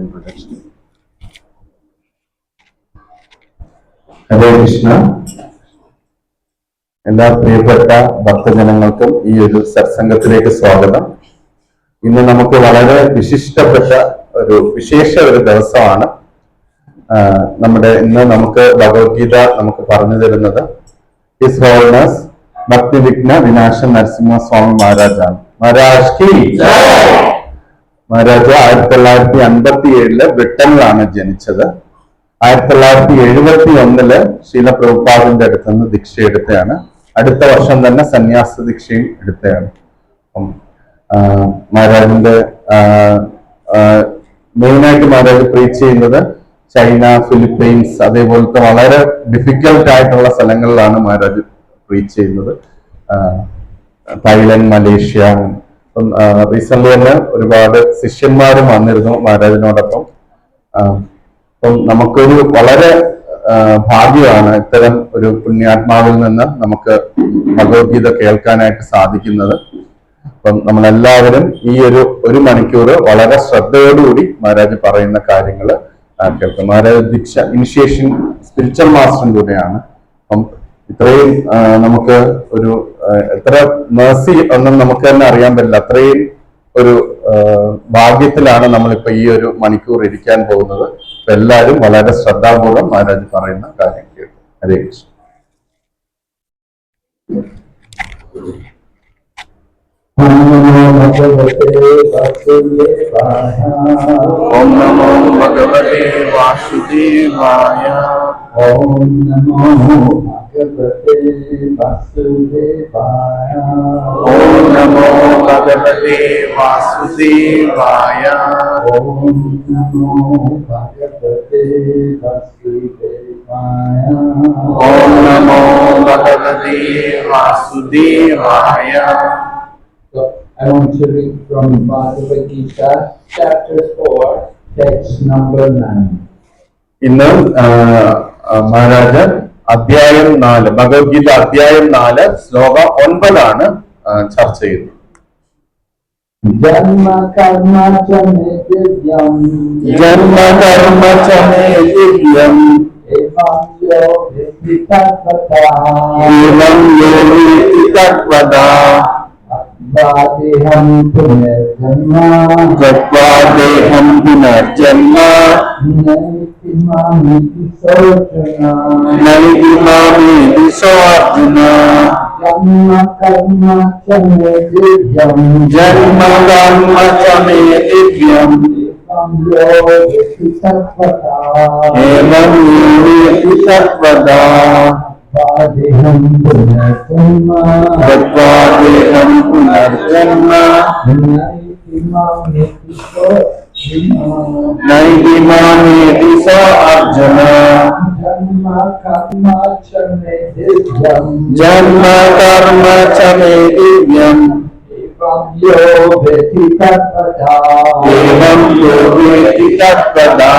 introduction. ഹരേ കൃഷ്ണ. എല്ലാ പ്രിയപ്പെട്ട ഭക്തജനങ്ങൾക്കും ഈ ഒരു സത്സംഗത്തിലേക്ക് സ്വാഗതം. ഇന്ന് നമുക്ക് വളരെ വിശിഷ്ടപ്പെട്ട വിശേഷ ഒരു ദിവസമാണ്. ഇന്ന് നമുക്ക് ഭഗവത്ഗീത നമുക്ക് പറഞ്ഞു തരുന്നത് ഹിസ് ഹോൾനെസ് ഭക്തി വിഘ്ന വിനാശൻ നരസിംഹ സ്വാമി മഹാരാജാണ്. മഹാരാജ് 1957 ബ്രിട്ടനിലാണ് ജനിച്ചത്. 1971 ശീല പ്രഭുപാദിന്റെ അടുത്ത് നിന്ന് ദീക്ഷ എടുത്തതാണ്. അടുത്ത വർഷം തന്നെ സന്യാസ ദീക്ഷയും എടുത്തതാണ്. മഹാരാജിന്റെ മെയിനായിട്ട് മഹാരാജ് പ്രീച്ച് ചെയ്യുന്നത് ചൈന, ഫിലിപ്പീൻസ്, അതേപോലത്തെ വളരെ ഡിഫിക്കൽട്ട് ആയിട്ടുള്ള സ്ഥലങ്ങളിലാണ് മഹാരാജ് പ്രീച്ച് ചെയ്യുന്നത്. Thailand, Malaysia. റീസെന്റ് തന്നെ ഒരുപാട് ശിഷ്യന്മാരും വന്നിരുന്നു മഹാരാജിനോടൊപ്പം. അപ്പം നമുക്കൊരു വളരെ ഭാഗ്യമാണ് ഇത്തരം ഒരു പുണ്യാത്മാവിൽ നിന്ന് നമുക്ക് ഭഗവത്ഗീത കേൾക്കാനായിട്ട് സാധിക്കുന്നത്. അപ്പം നമ്മളെല്ലാവരും ഈ ഒരു മണിക്കൂർ വളരെ ശ്രദ്ധയോടുകൂടി മഹാരാജ് പറയുന്ന കാര്യങ്ങൾ കേൾക്കും. മഹാരാജ് ദീക്ഷ ഇനിഷ്യേഷൻ സ്പിരിച്വൽ മാസ്റ്ററും കൂടെയാണ്. അപ്പം ഇത്രയും നമുക്ക് എത്ര മേഴ്സി ഒന്നും നമുക്ക് തന്നെ അറിയാൻ പറ്റില്ല. അത്രയും ഒരു ഭാഗ്യത്തിലാണ് നമ്മളിപ്പോ ഈ ഒരു മണിക്കൂർ ഇരിക്കാൻ പോകുന്നത്. എല്ലാവരും വളരെ ശ്രദ്ധാപൂർവം മഹാരാജ് പറയുന്ന കാര്യം കേൾക്കും. ഹരേ കൃഷ്ണ. ഓം നമോ ഭഗവതേ വാസുദേവായ. ഓം നമോ ഭഗവതേ വാസുദേവായ. ഓം നമോ ഭഗവതേ വാസുദേവായ. ഓം നമോ ഭഗവതേ വാസുദേവായ. ഓം നമോ ഭഗവതേ വാസുദേവായ. So I want to read from Bhagavad Gita, chapter 4, text number 9. ഇന്ന് മഹാരാജ് അധ്യായം 4, ഭഗവത്ഗീത അധ്യായം 4, ശ്ലോകം 9 ചർച്ച ചെയ്യുന്നത്. ജന്മ കർമ്മ ച മേ ദിവ്യം ഏവം യോ വേത്തി തത്വതാ देहं पुनर्जन्म नैति मामेति सो अर्जुन जन्म कर्म च मे दिव्यम् एवं यो वेत्ति तत्त्वता देहं पुनर्जन्म नैति मामेति सो अर्जुन जन्म कर्म च मे दिव्यम् एवं यो वेत्ति तत्त्वता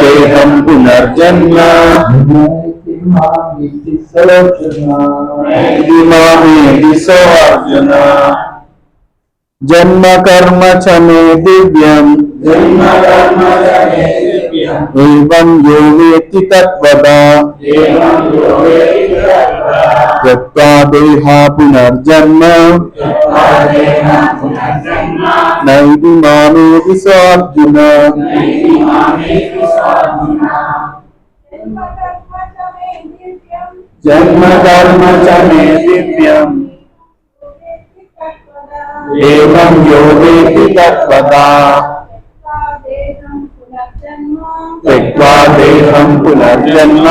देहं पुनर्जन्म नैति मामेति सो अर्जुन जन्म कर्म च मे दिव्यम् एवं यो वेत्ति तत्त्वता त्यक्त्वा देहं पुनर्जन्म नैति मामेति सो अर्जुन जन्म कर्म च मे दिव्यम् एवं यो वेत्ति तत्त्वता त्यक्त्वा देहं पुनर्जन्म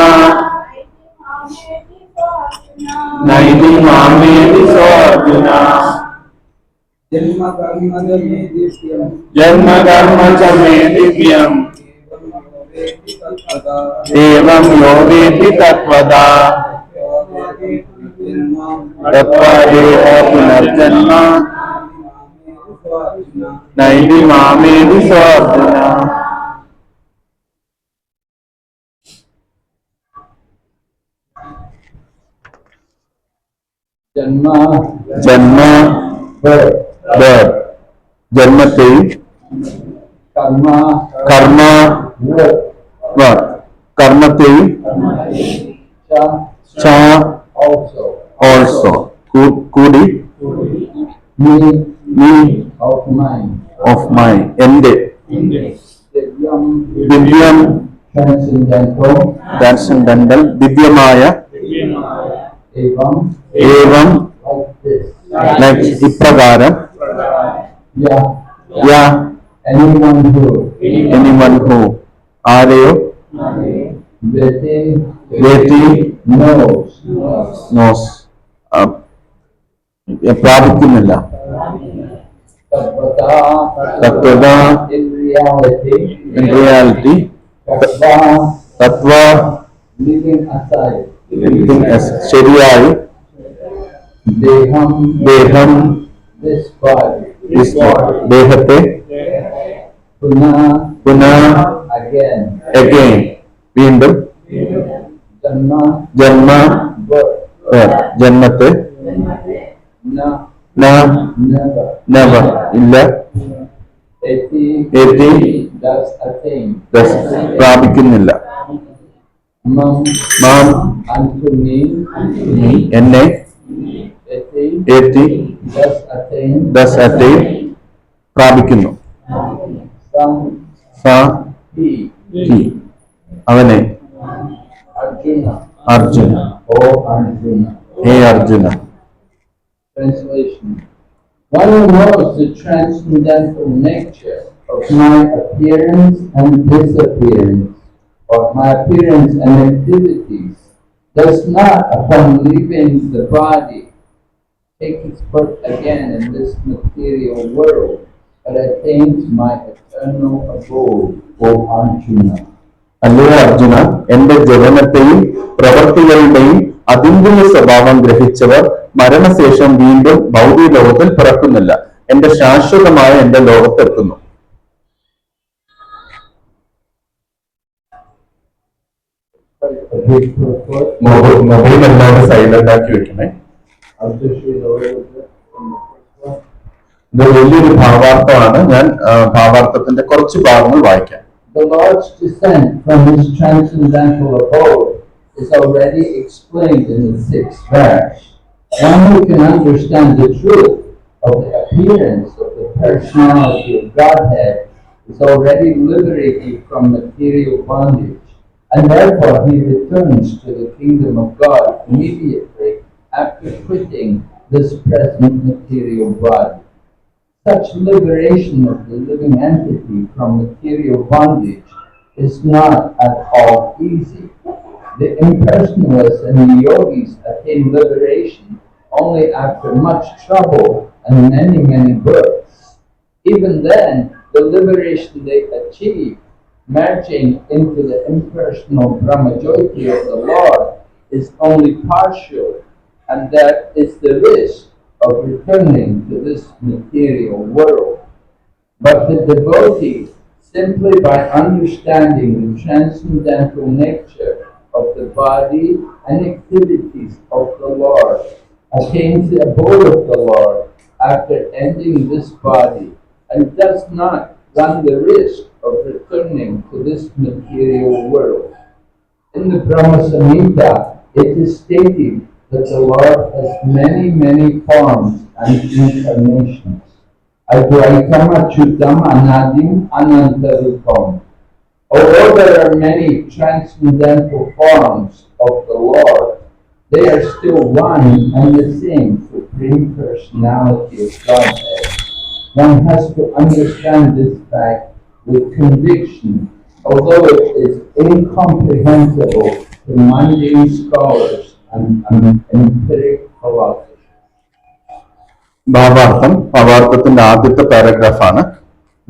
नैति मामेति सो अर्जुन जन्म कर्म च मे दिव्यम् एवं यो वेत्ति तत्त्वता त्यक्त्वा देहं पुनर्जन्म नैति मामेति सो अर्जुन जन्म birth ജന്മത്തെയും കർമ്മ കർമ്മത്തെയും ഓൾസോ കൂടി ഓഫ് മൈ എന്റെ ദിവ്യം ട്രാൻസെൻഡന്റൽ ദിവ്യമായ ഏവം ഇപ്രകാരം anyone who ആരെയോ knows പ്രാപിക്കുന്നില്ല. തത്വത in reality തത്വ ശരിയായി ദേഹം ദേഹത്തെ again വീണ്ടും ജന്മത്തെ never ഇല്ല പ്രാപിക്കുന്നില്ല. എന്നെ പ്രാപിക്കുന്നു. അവനെ അർജുന ഹേ Arjuna. Translation. One who knows the transcendental nature of my appearance and disappearance, of my appearance and activities, does not, upon leaving the body, take its birth again in this material world, but attains my eternal abode, O Arjuna. അല്ലേ അർജുന, എന്റെ ജനനത്തെയും പ്രവൃത്തികളുടെയും അതിന്യ സ്വഭാവം ഗ്രഹിച്ചവർ മരണശേഷം വീണ്ടും ഭൗതിക ലോകത്തിൽ പിറക്കുന്നില്ല, എന്റെ ശാശ്വതമായ എന്റെ ലോകത്തെത്തുന്നു. മൊബൈൽ എല്ലാവരും സൈലന്റ് ആക്കി വെക്കണേ. ഇത് വലിയൊരു ഭാവാർത്ഥമാണ്. ഞാൻ ഭാവാർത്ഥത്തിന്റെ കുറച്ച് ഭാഗങ്ങൾ വായിക്കാം. The Lord's descent from his transcendental abode is already explained in the 6th verse. One who can understand the truth of the appearance of the personality of Godhead is already liberated from material bondage, and therefore he returns to the kingdom of God immediately after quitting this present material body. Such liberation of the living entity from material bondage is not at all easy. The impersonalists and the yogis attain liberation only after much trouble and many births. Even then, the liberation they achieve, merging into the impersonal Brahmajyoti of the Lord, is only partial, and there is the risk of returning to this material world. But the devotee, simply by understanding the transcendental nature of the body and activities of the Lord, attains the abode of the Lord after ending this body, and does not run the risk of returning to this material world. In the Brahma Samhita, it is stated that the Lord has many forms and incarnations. Advaitam Achyutam Anadim Anantarupam. Although there are many transcendental forms of the Lord, they are still one and the same Supreme Personality of Godhead. One has to understand this fact with conviction, although it is incomprehensible to mundane scholars and empiric philosophers. ഭാവാർത്ഥത്തിന്റെ ആദ്യത്തെ പാരഗ്രാഫാണ്.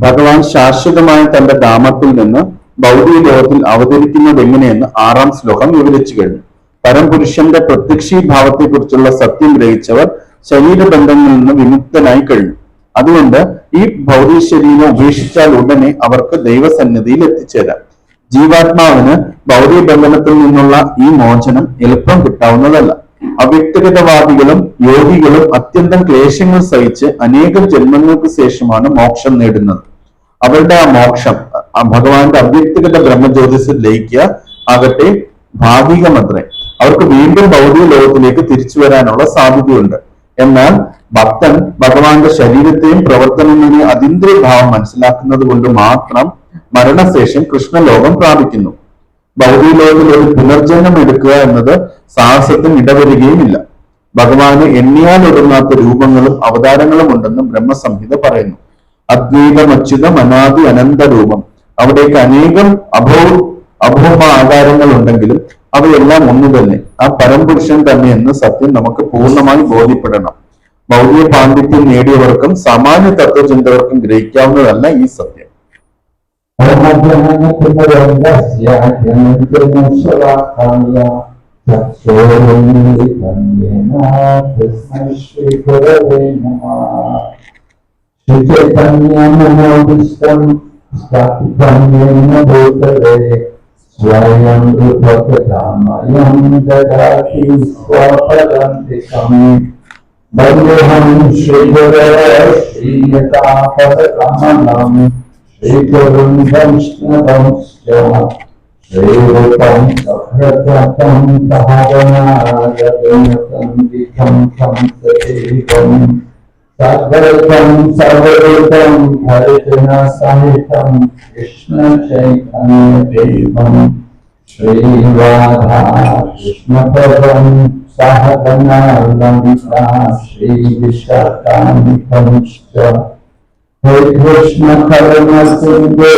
ഭഗവാൻ ശാശ്വതമായ തന്റെ ധാമത്തിൽ നിന്ന് ഭൗതിക ലോകത്തിൽ അവതരിക്കുന്നത് എങ്ങനെയെന്ന് 6-ാം ശ്ലോകം വിവരിച്ചു കഴിഞ്ഞു. പരംപുരുഷന്റെ പ്രത്യക്ഷീഭാവത്തെക്കുറിച്ചുള്ള സത്യം ഗ്രഹിച്ചവർ ശരീരബന്ധങ്ങളിൽ നിന്ന് വിമുക്തനായി കഴിഞ്ഞു. അതുകൊണ്ട് ഈ ഭൗതിക ശരീരം ഉപേക്ഷിച്ചാൽ ഉടനെ അവർക്ക് ദൈവസന്നിധിയിൽ എത്തിച്ചേരാം. ജീവാത്മാവിന് ഭൗതിക ബന്ധനത്തിൽ നിന്നുള്ള ഈ മോചനം എളുപ്പം കിട്ടാവുന്നതല്ല. അവ്യക്തഗതവാദികളും യോഗികളും അത്യന്തം ക്ലേശങ്ങൾ സഹിച്ച് അനേകം ജന്മങ്ങൾക്ക് ശേഷമാണ് മോക്ഷം നേടുന്നത്. അവരുടെ ആ മോക്ഷം ഭഗവാന്റെ അവ്യക്തിഗത ബ്രഹ്മജ്യോതിസിൽ ലയിക്കുക ആകട്ടെ ഭാഗികമത്രേ. അവർക്ക് വീണ്ടും ഭൗതിക ലോകത്തിലേക്ക് തിരിച്ചു വരാനുള്ള സാധ്യതയുണ്ട്. എന്നാൽ ഭക്തൻ ഭഗവാന്റെ ശരീരത്തെയും പ്രവർത്തനങ്ങളെയും അതീന്ദ്രിയ ഭാവം മനസ്സിലാക്കുന്നത് കൊണ്ട് മാത്രം മരണശേഷം കൃഷ്ണലോകം പ്രാപിക്കുന്നു. ഭൗതിക ലോകത്തിൽ ഒരു പുനർജന്മം എടുക്കുക എന്നത് സാഹസത്തിന് ഇടവരികയുമില്ല. ഭഗവാന് എണ്ണിയാൽ ഒടുങ്ങാത്ത രൂപങ്ങളും അവതാരങ്ങളും ഉണ്ടെന്നും ബ്രഹ്മസംഹിത പറയുന്നു. അദ്വൈതമച്യുതം അനാദി അനന്ത രൂപം. അവിടേക്ക് അനേകം അഭൗമ ആകാരങ്ങൾ ഉണ്ടെങ്കിലും അവയെല്ലാം ഒന്നു തന്നെ, ആ പരംപുരുഷൻ തന്നെ എന്ന് സത്യം നമുക്ക് പൂർണ്ണമായി ബോധ്യപ്പെടണം. ഭൗതിക പാണ്ഡിത്യം നേടിയവർക്കും സാമാന്യ തത്വചിന്തകർക്കും ഗ്രഹിക്കാവുന്നതല്ല ഈ സത്യം. स्वयं रूपकदामयं ददाति स्वपदान्तिकम् वन्देऽहं श्रीगुरुश्रीयतापदकमलं श्रीगुरुं वैष्णवंश्च श्रीरूपं सह्रजातं सहगणारघुनाथं तं सदेवं सद्वैतं सर्वरूपं हरिजनसहितं कृष्ण चैतन्यदेवं श्रीराधा कृष्णपदं सहगणललिता श्रीविशाखान्वितंश्च हे कृष्ण करुणा सिन्धो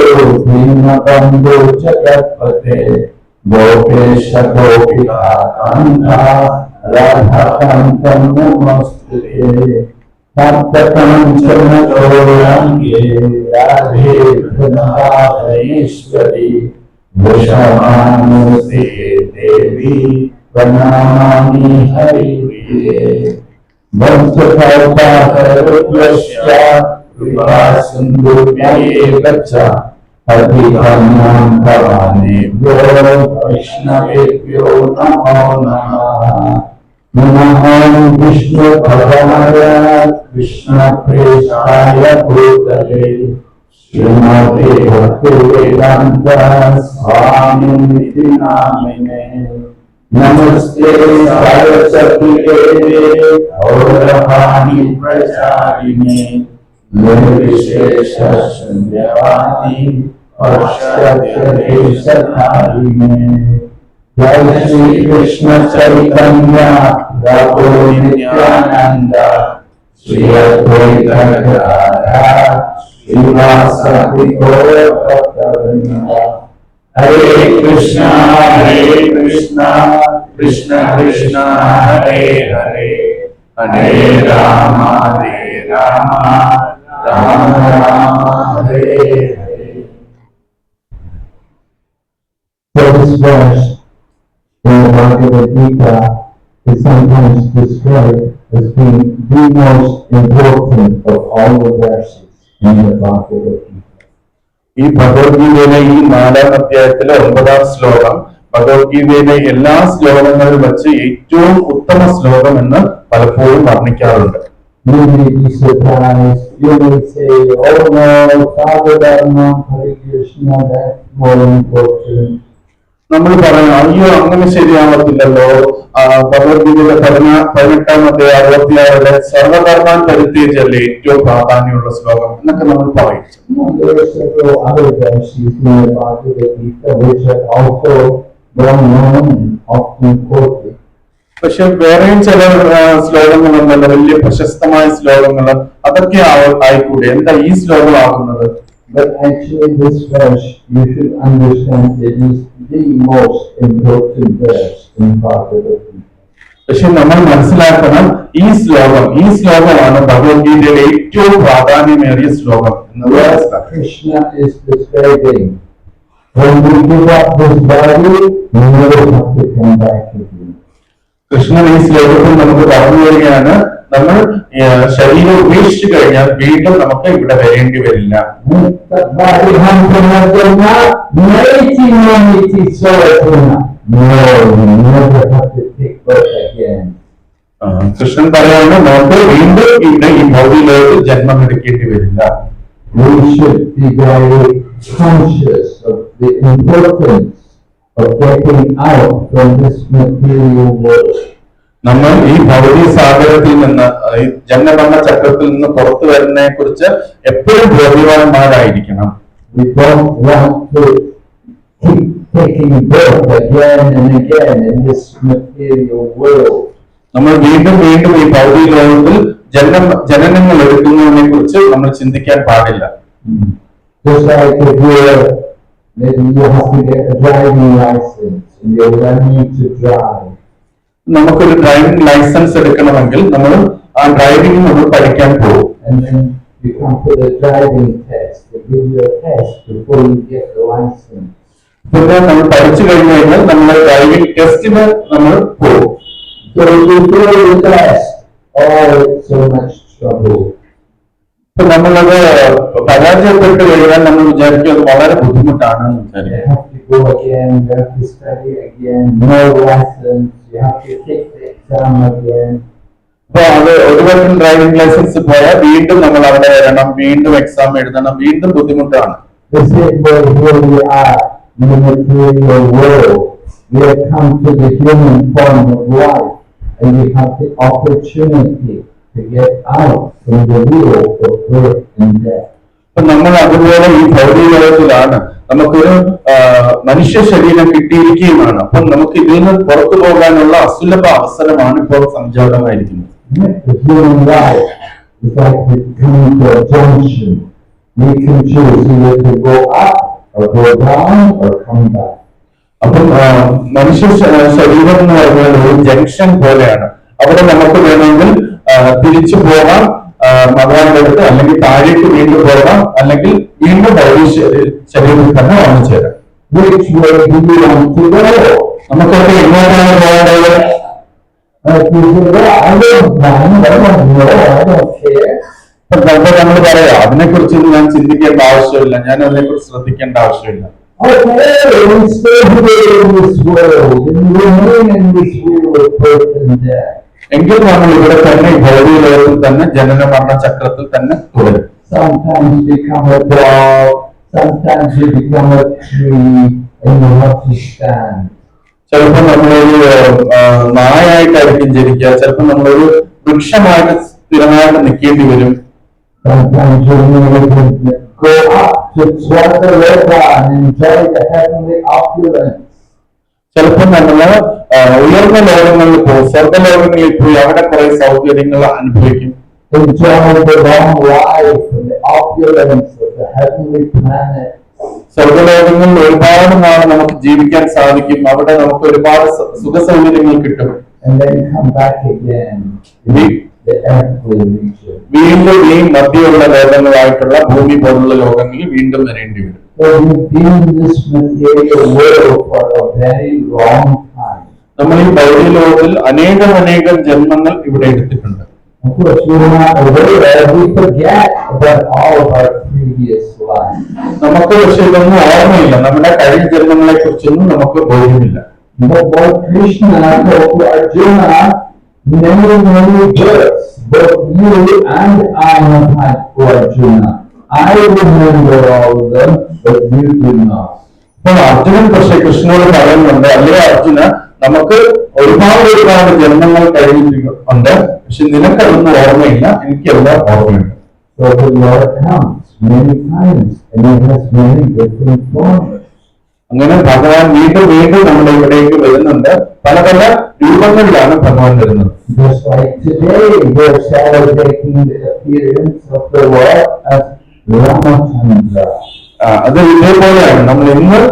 दीनबन्धो जगत्पते गोपेश गोपिकान्त राधाकान्त नमोस्तुते तप्तकाञ्चन गौराङ्गे राधे वृन्दावनेश्वरी वृषभानुसुते देवी प्रणमामि हरिप्रिये भक्तकल्पतरुभ्यश्च कृपासिन्धुभ्येव च पतितानां पावनेभ्यो वैष्णवेभ्यो नमो नमः। नमः विष्णुभवाय कृष्णप्रेष्ठाय भूतले श्रीमते भक्तिवेदान्त स्वामिनिति नामिने नमस्ते सरस्वती देवे गौरवाणी प्रचारिणे निर्विशेष शून्यवादी पश्चाद्देशधारिणे जय श्री कृष्ण चैतन्य प्रभु नित्यानंद श्री अद्वैत गदाधर श्रीवासदि गौर भक्तवृंद हरे Krishna Krishna Krishna Hare Hare Hare Ram Ram Ram Hare Hare. This verse in the Bhagavad Gita is sometimes described as being the most important of all the verses in the Bhagavad Gita. ഈ ഭഗവത്ഗീതയിലെ ഈ 4ാം അധ്യായത്തിലെ 9ാം ശ്ലോകം ഭഗവത്ഗീതയിലെ എല്ലാ ശ്ലോകങ്ങളിലും വെച്ച് ഏറ്റവും ഉത്തമ ശ്ലോകം എന്ന് പലപ്പോഴും വർണ്ണിക്കാറുണ്ട്. You may be surprised. You may say, "Oh no, Sadhana, Hare Krishna, that's more important." നമ്മൾ പറയാം, അയ്യോ അങ്ങനെ ശരിയാവത്തില്ലല്ലോ, ഭഗവത്ഗീതയിലെ 18ാം അധ്യായം 66 സർവകർമാൻ പരിത്യജല്ലേ ഏറ്റവും പ്രാധാന്യമുള്ള ശ്ലോകം എന്നൊക്കെ നമ്മൾ പറയും. There are several other verses in the Bhagavad Gita which are also well known and often quoted. പക്ഷെ വേറെയും ചില ശ്ലോകങ്ങളുണ്ടല്ലോ, വലിയ പ്രശസ്തമായ ശ്ലോകങ്ങൾ, അതൊക്കെ ആയിക്കൂടെ, എന്താ ഈ ശ്ലോകം ആകുന്നത്? But actually this verse, you should understand, it is the most important verse in Bhagavad Gita. പക്ഷെ നമ്മൾ മനസ്സിലാക്കണം, ഈ ശ്ലോകമാണ് ഭഗവത്ഗീതയിലെ ഏറ്റവും പ്രാധാന്യമേറിയ ശ്ലോകം എന്ന് മനസ്സിലാക്കണം. Krishna is describing, when we give up this body, we never have to come back again. Krishnan ഈ ശ്ലോകത്തിൽ നമുക്ക് പറഞ്ഞു വരികയാണ്, നമ്മൾ ശരീരം ഉപേക്ഷിച്ചു കഴിഞ്ഞാൽ വീണ്ടും നമുക്ക് ഇവിടെ വരേണ്ടി വരില്ല. No, you never have to take birth again. Krishnan പറയാണ് നമുക്ക് വീണ്ടും ഇവിടെ ഈ ഭൗതിക ലോകത്തിൽ ജന്മം എടുക്കേണ്ടി വരില്ല. We should be very conscious of the importance of getting out from this material world. നമ്മൾ ഈ ഭൗതിക സാഗരത്തിൽ നിന്ന് ഈ ജന്മമരണ ചക്രത്തിൽ നിന്ന് പുറത്തു വരുന്നതിനെ കുറിച്ച് എപ്പോഴും ബോധ്യവാന്മാരായിരിക്കണം. We don't want to keep taking birth again and again in this material world. നമ്മൾ വീണ്ടും വീണ്ടും ഈ ഭൗതിക ലോകത്തിൽ ജനനങ്ങൾ എടുക്കുന്നതിനെ കുറിച്ച് നമ്മൾ ചിന്തിക്കാൻ പാടില്ല. Just like if maybe you have to get a driving license and you're learning to drive. നമുക്കൊരു ഡ്രൈവിംഗ് ലൈസൻസ് എടുക്കണമെങ്കിൽ നമ്മൾ ആ ഡ്രൈവിംഗ് നമ്മൾ പഠിക്കാൻ പോകും. And then you come for the driving test. They give you a test before you get the license. പിന്നെ നമ്മൾ പഠിച്ചു കഴിഞ്ഞു കഴിഞ്ഞാൽ നമ്മൾ ഡ്രൈവിംഗ് ടെസ്റ്റിന് നമ്മൾ പോകും. So you fail the test. Oh, it's so much trouble. ഇപ്പൊ നമ്മളത് പരാജയപ്പെട്ട് കഴിഞ്ഞാൽ നമ്മൾ വിചാരിക്കും അത് വളരെ ബുദ്ധിമുട്ടാണെന്ന് വിചാരിക്കും. You have to go again, you have to study again, more lessons, you have to take the exam again. അപ്പൊ അത് ഒരു വട്ടം ഡ്രൈവിംഗ് ലൈസൻസ് പോയാൽ വീണ്ടും നമ്മൾ അവിടെ വരണം, വീണ്ടും എക്സാം എഴുതണം, വീണ്ടും ബുദ്ധിമുട്ടാണ്. The same way here we are in the material world. We have come to the human form of life and we have the opportunity to get out from the wheel of birth and death. അപ്പൊ നമ്മൾ അതുപോലെ ഈ ഭൗതിക ലോകത്തിലാണ്, നമുക്കൊരു മനുഷ്യ ശരീരം കിട്ടിയിരിക്കുകയുമാണ്. അപ്പം നമുക്ക് ഇതിൽ നിന്ന് പുറത്തു പോകാനുള്ള അസുലഭ അവസരമാണ് ഇപ്പോൾ സംജാതമായിരിക്കുന്നത്. The human life is like coming to a junction. We can choose either to go up or go down or come back. അപ്പം മനുഷ്യ ശരീരം എന്ന് പറഞ്ഞാൽ ഒരു ജംഗ്ഷൻ പോലെയാണ്. അവിടെ നമുക്ക് വേണമെങ്കിൽ തിരിച്ചു പോകാം ഭഗവാന്റെ അടുത്ത്, അല്ലെങ്കിൽ താഴേക്ക് വീണ്ടും പോകാം, അല്ലെങ്കിൽ വീണ്ടും ഭൗതിക ശരീരത്തിൽ തന്നെ വന്നു ചേരാം. Which way do you want to go? നമുക്കൊക്കെ എങ്ങോട്ടാണ് പോകേണ്ടത്? I don't mind, I don't know, I don't care. നമ്മൾ പറയാം അതിനെക്കുറിച്ചൊന്നും ഞാൻ ചിന്തിക്കേണ്ട ആവശ്യമില്ല, ഞാൻ അതിനെക്കുറിച്ച് ശ്രദ്ധിക്കേണ്ട ആവശ്യമില്ല. Okay, we stay here in this world and remain in this world of birth and death. എങ്കിൽ നമ്മൾ ഇവിടെ തന്നെ ഭൗതിക ലോകത്തിൽ തന്നെ ജനന മരണ ചക്രത്തിൽ തന്നെ തുടരും. Sometimes you become a dog, sometimes you become a tree and you have to stand. ചിലപ്പോൾ നമ്മളൊരു നായായിട്ടായിരിക്കും ജനിക്കുക, ചിലപ്പോൾ നമ്മളൊരു വൃക്ഷമായിട്ട് സ്ഥിരമായിട്ട് നിൽക്കേണ്ടി വരും. Sometimes you may go up to Swarga and enjoy the heavenly opulence. ചിലപ്പോൾ നമ്മള് ഉയർന്ന ലോകങ്ങളിൽ പോകും, സ്വർഗലോകങ്ങളിൽ പോയി അവിടെ കുറെ സൗകര്യങ്ങൾ അനുഭവിക്കും. Enjoy the long life and the opulence of the heavenly planet. സ്വർഗലോകങ്ങളിൽ ഒരുപാട് നാൾ നമുക്ക് ജീവിക്കാൻ സാധിക്കും, അവിടെ നമുക്ക് ഒരുപാട് സുഖ സൗകര്യങ്ങൾ കിട്ടും. And then come back again to the earthly region. വീണ്ടും ഈ മധ്യയുള്ള ലോകങ്ങളായിട്ടുള്ള ഭൂമി പോലുള്ള ലോകങ്ങളിൽ വീണ്ടും വരേണ്ടി വരും. So you've been in this material world for a very long time. നമ്മൾ ഈ ഭൗതിക ലോകത്തിൽ അനേകം ജന്മങ്ങൾ ഇവിടെ എടുത്തിട്ടുണ്ട്. Of course, we're not aware, we forget about all of our previous lives. നമുക്ക് പക്ഷെ ഇതൊന്നും ഓർമ്മയില്ല, നമ്മുടെ കഴിഞ്ഞ ജന്മങ്ങളെ കുറിച്ചൊന്നും നമുക്ക് ബോധ്യമില്ല. But Lord Krishna told to Arjuna, many births, both you and I have had, O Arjuna. I remember all of them, but you do not. അപ്പോൾ അർജുനൻ പക്ഷെ കൃഷ്ണനോട് പറയുന്നുണ്ട്, അല്ലേ അർജുന, നമുക്ക് ഒരുപാട് ജന്മങ്ങൾ കഴിഞ്ഞിട്ടുണ്ട്, പക്ഷെ നിനക്കതൊന്നും ഓർമ്മയില്ല, എനിക്കെല്ലാം ഓർമ്മയുണ്ട്. So the Lord comes many times and he has many different forms. അങ്ങനെ ഭഗവാൻ വീണ്ടും നമ്മുടെ ഇവിടേക്ക് വരുന്നുണ്ട്, പല രൂപങ്ങളിലാണ് ഭഗവാൻ വരുന്നത്. Just like today, we're celebrating the appearance of the Lord as Ramachandra. അത് ഇതേപോലെയാണ്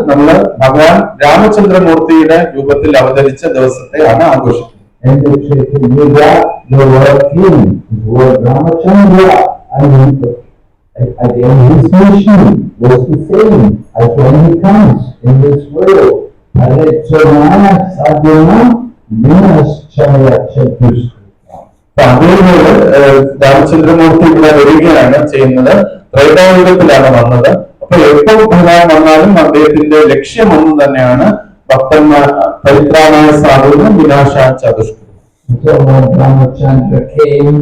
നമ്മൾ ഭഗവാൻ രാമചന്ദ്രമൂർത്തിയുടെ രൂപത്തിൽ അവതരിച്ച ദിവസത്തെയാണ് ആഘോഷിക്കുന്നത്. And the Chaitanya, the Lord King, is Lord Ramachandra. And again, his mission was the same as when he comes in this world. Parechana sadhana vinaschaya chatuskrita. അതേപോലെ രാമചന്ദ്രമൂർത്തി ഇവിടെ വരികയാണ് ചെയ്യുന്നത്, ത്രൈതായുഗത്തിലാണ് വന്നത്. അപ്പൊ എപ്പോൾ ഭഗവാൻ വന്നാലും അദ്ദേഹത്തിന്റെ ലക്ഷ്യം ഒന്ന് തന്നെയാണ്, ഭക്തന്മാർ പരിത്രാണായ സാധുവിനും വിനാശായ ചതുഷ്കൃതം. So when Ramachandra came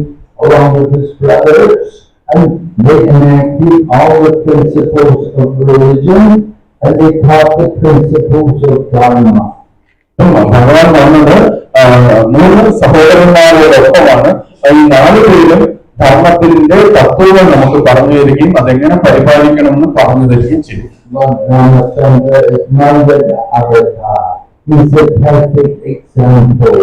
along with his brothers, and they enacted all the principles of religion, and they taught the principles of Dharma. ഭഗവാൻ വന്നത് 3 സഹോദരന്മാരോടൊപ്പമാണ്. ഈ 4 പേരും ധർമ്മത്തിന്റെ തത്വങ്ങൾ നമുക്ക് പറഞ്ഞു തരികയും അതെങ്ങനെ പരിപാലിക്കണമെന്ന് പറഞ്ഞു തരികയും ചെയ്തു. Lord Ramachandra is Nandana Avatar. He is a perfect example.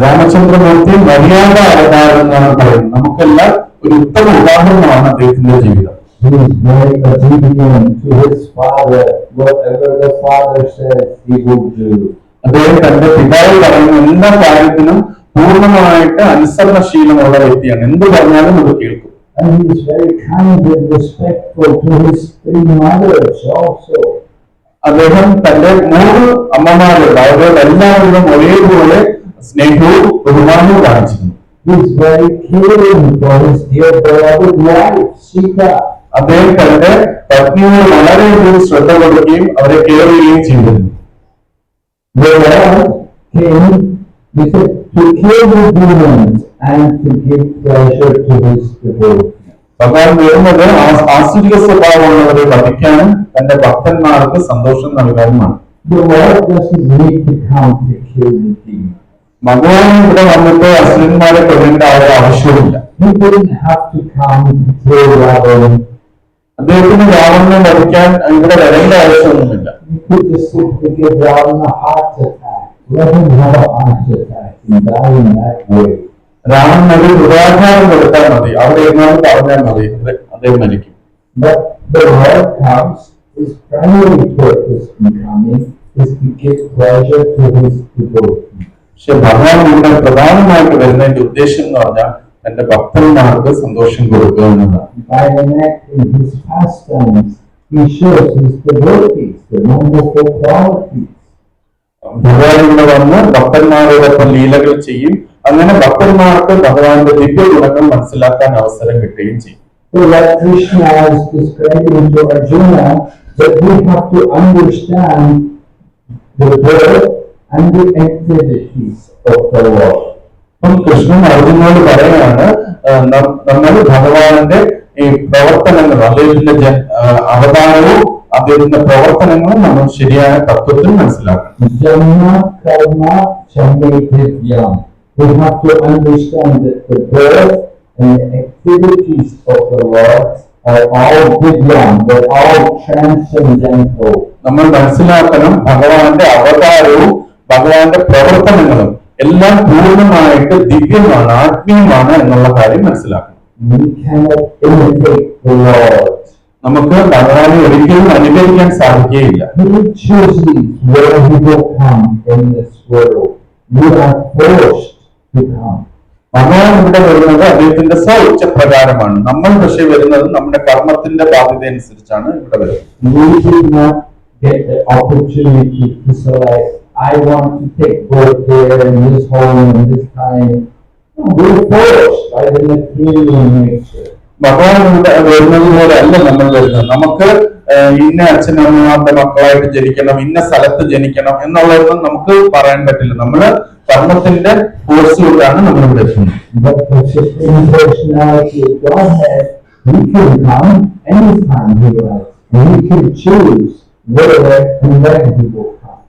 Ramachandramurthy മര്യാദ അവതാരം എന്നാണ് പറയുന്നത്. നമുക്കെല്ലാം ഒരു ഉത്തമ ഉദാഹരണമാണ് അദ്ദേഹത്തിന്റെ ജീവിതം. He is very obedient to his father. Whatever the father says, he will do. അദ്ദേഹം തന്റെ പിതാവ് പറയുന്ന എല്ലാ കാര്യത്തിനും പൂർണ്ണമായിട്ട് അനുസരണശീലമുള്ള വ്യക്തിയാണ്. എന്ത് പറഞ്ഞാലും അത് കേൾക്കും. And he is very kind and respectful to his 3 mothers also. അദ്ദേഹം തന്റെ 3 അമ്മമാരുണ്ട്, അവരോട് എല്ലാവരും ഒരേപോലെ സ്നേഹവും ബഹുമാനവും കാണിച്ചിരുന്നു. He is very caring for his dear beloved wife, Sita. അദ്ദേഹം തന്റെ പത്നിയോട് വളരെയധികം ശ്രദ്ധ കൊടുക്കുകയും അവരെ കെയർ ചെയ്യുകയും ചെയ്തിരുന്നു. The Lord came, he said, to kill the demons and to give pleasure to his devotees. ഭഗവാൻ വരുന്നത് ആസുരിക സ്വഭാവമുള്ളവരെ വധിക്കാനും തന്റെ ഭക്തന്മാർക്ക് സന്തോഷം നൽകാനുമാണ്. The Lord doesn't need to come to kill the demons. ഭഗവാൻ ഇവിടെ വന്നിട്ട് അസുരന്മാരെ കൊല്ലേണ്ട ആവശ്യമില്ല. He didn't have to come to kill Ravan. അദ്ദേഹത്തിന് രാവണനെ വധിക്കാൻ ഇവിടെ വരേണ്ട ആവശ്യമൊന്നുമില്ല. You could just simply give Ravan a heart attack. Let him have a heart attack and die in that way. Ravanan ഒരു ഹൃദയാഘാതം കൊടുത്താൽ മതി, അവിടെ ഇരുന്നാലും പറഞ്ഞാൽ മതി, അദ്ദേഹം മരിക്കും. But the Lord comes, his primary purpose in coming is to give pleasure to his devotees. പക്ഷെ ഭഗവാൻ ഇവിടെ പ്രധാനമായിട്ട് വരുന്നതിന്റെ ഉദ്ദേശം എന്ന് പറഞ്ഞാൽ തന്റെ ഭക്തന്മാർക്ക് സന്തോഷം കൊടുക്കുക എന്നതാണ്. By enacting his pastimes, he shows his devotees the wonderful qualities. ഭഗവാൻ ഇവിടെ വന്ന് ഭക്തന്മാരോടൊപ്പം ലീലകൾ ചെയ്യും. അങ്ങനെ ഭക്തന്മാർക്ക് ഭഗവാന്റെ ദിവ്യ ഗുണങ്ങൾ മനസ്സിലാക്കാൻ അവസരം കിട്ടുകയും ചെയ്യും. So like Krishna is describing to Arjuna that we have to understand the birth and the activities of the Lord. Krishnan അർജുനോട് പറയുകയാണ്, നമ്മൾ ഭഗവാന്റെ ഈ പ്രവർത്തനങ്ങൾ, അദ്ദേഹത്തിന്റെ അവതാരവും അദ്ദേഹത്തിന്റെ പ്രവർത്തനങ്ങളും നമ്മൾ ശരിയായ തത്വത്തിൽ മനസ്സിലാക്കണം. Janma karma chametivyam. We have to understand that the birth and the activities of the Lord are all divyam, they're all transcendental. നമ്മൾ മനസ്സിലാക്കണം ഭഗവാന്റെ അവതാരവും ഭഗവാന്റെ പ്രവർത്തനങ്ങളും എല്ലാം പൂർണ്ണമായിട്ട് ദിവ്യമാണ്, ആത്മീയമാണ് എന്നുള്ള കാര്യം മനസ്സിലാക്കണം. We cannot imitate the Lord. നമുക്ക് ഭഗവാനെ ഒരിക്കലും അനുകരിക്കാൻ സാധിക്കുകയില്ല. He chooses where he will come in this world. We are forced to come. ഭഗവാൻ ഇവിടെ വരുന്നത് അദ്ദേഹത്തിന്റെ സ്വ പ്രകാരമാണ്. നമ്മൾ പക്ഷെ വരുന്നത് നമ്മുടെ കർമ്മത്തിന്റെ ബാധ്യത അനുസരിച്ചാണ് ഇവിടെ വരുന്നത്. We did not get the opportunity to select, I want to take birth there in this home in this time. No, we're forced by the material nature. ഭഗവാൻ ഇവിടെ വരുന്നത് പോലെ അല്ല നമ്മൾ വരുന്നത്. നമുക്ക് ഇന്ന അച്ഛനമ്മമാരുടെ മക്കളായിട്ട് ജനിക്കണം, ഇന്ന സ്ഥലത്ത് ജനിക്കണം എന്നുള്ളതൊന്നും നമുക്ക് പറയാൻ പറ്റില്ല. നമ്മള് കർമ്മത്തിന്റെ ഫോഴ്സിലൂടെയാണ് നമ്മൾ ഇവിടെ എത്തുന്നത്. But the Supreme Personality of Godhead, He can come anytime He likes. And He can choose where and when He will come.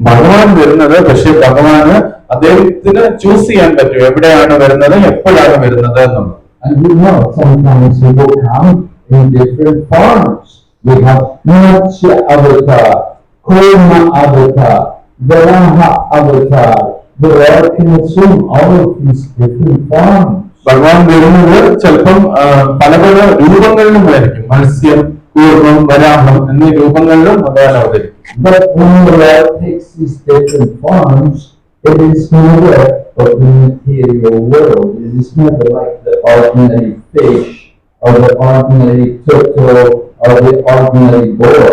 ഭഗവാൻ വരുന്നത് പക്ഷെ ഭഗവാന് അദ്ദേഹത്തിന് ചൂസ് ചെയ്യാൻ പറ്റും എവിടെയാണ് വരുന്നത്, എപ്പോഴാണ് വരുന്നത് എന്നുള്ളത്. And we know sometimes He will come in different forms. We have Matsya Avatar, Kurma Avatar, Varaha Avatar. The Lord can assume all of these different forms. ഭഗവാൻ വരുന്നത് ചിലപ്പം പല പല രൂപങ്ങളിലും ആയിരിക്കും. മത്സ്യം, കൂർമ്മം, വരാഹം എന്നീ രൂപങ്ങളിലും ഭഗവാൻ അവതരിക്കും. But when the Lord takes these different forms, it is never of the material world. It is never like the ordinary fish, or the ordinary turtle, or the ordinary boar.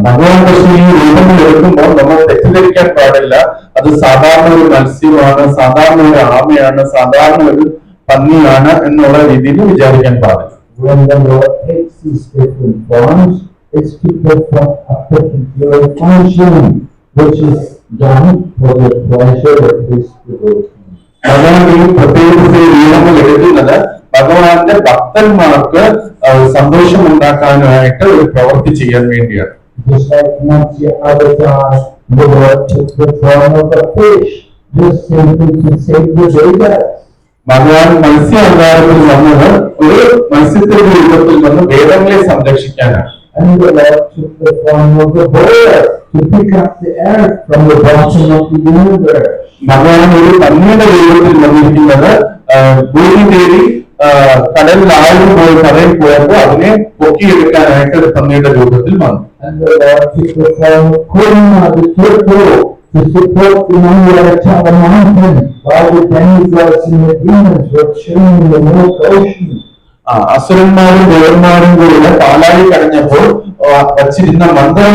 ഭഗവാൻ പക്ഷേ ഈ രൂപങ്ങൾ എടുക്കുമ്പോൾ നമ്മൾ തെറ്റിദ്ധരിക്കാൻ പാടില്ല. അത് സാധാരണ ഒരു മത്സ്യമാണ്, സാധാരണ ഒരു ആമയാണ്, സാധാരണ ഒരു പന്നിയാണ് എന്നുള്ള രീതിയിൽ വിചാരിക്കാൻ പാടില്ല. When the Lord takes these different forms, it's to perform a particular function. which is done for the pleasure of his devotee. ഭഗവാൻ ഈ പ്രത്യേകിച്ച് രൂപങ്ങൾ എടുക്കുന്നത് ഭഗവാന്റെ ഭക്തന്മാർക്ക് സന്തോഷം ഉണ്ടാക്കാനായിട്ട് ഒരു പ്രവൃത്തി ചെയ്യാൻ വേണ്ടിയാണ്. Just like Matsya Avatar, the Lord took the form of a fish, just simply to save the Vedas. ഭഗവാൻ മത്സ്യ അവതാരത്തിൽ വന്നത് ഒരു മത്സ്യത്തിന്റെ രൂപത്തിൽ വന്ന് വേദങ്ങളെ സംരക്ഷിക്കാനാണ്. And the Lord took the form of a bird to pick up the earth from the bottom of the universe. ഭഗവാൻ ഒരു പന്നിയുടെ രൂപത്തിൽ വന്നിരിക്കുന്നത് ഭൂമി ദേവി കടലിൽ ആഴം പോയി കടയിൽ പോയപ്പോൾ അതിനെ പൊക്കിയെടുക്കാനായിട്ട് ഒരു പന്നിയുടെ രൂപത്തിൽ വന്നു. And the Lord took the form of Kurma, the turtle, to support the Mangalatala mountain while the demigods and the demons were chilling in the North Ocean. അസുരന്മാരും ദേവന്മാരും കൂടെ പാലാഴി കടഞ്ഞപ്പോൾ വച്ചിരുന്ന മന്ദര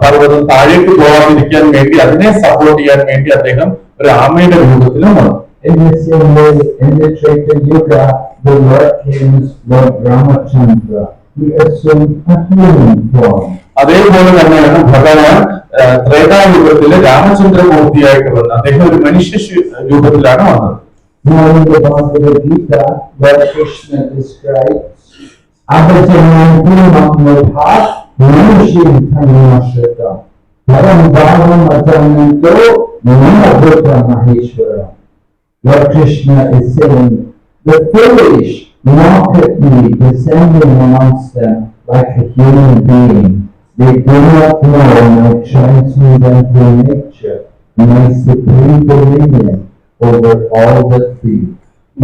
പർവ്വതം താഴേക്ക് പോകാതിരിക്കാൻ വേണ്ടി അതിനെ സപ്പോർട്ട് ചെയ്യാൻ വേണ്ടി അദ്ദേഹം ഒരു ആമയുടെ രൂപത്തിലും വന്നു. In the same way, in the Treta Yuga, the Lord came as Lord Ramachandra. He assumed a human form. അതേപോലെ തന്നെയാണ് ഭഗവാൻ ത്രേതായുഗത്തിലെ രാമചന്ദ്രമൂർത്തിയായിട്ട് വന്നത്. അദ്ദേഹം ഒരു മനുഷ്യ രൂപത്തിലാണ് വന്നത്. Now in the Bhagavad Gita, Lord Krishna describes Abhajananti Mahmadhat Manushim Tanmashrita Param Bhavam Ajananto Manabhuta Maheshwara. Lord Krishna is saying, the foolish mock at me, descending amongst them like a human being. They do not know my transcendental nature, my supreme dominion over all that be.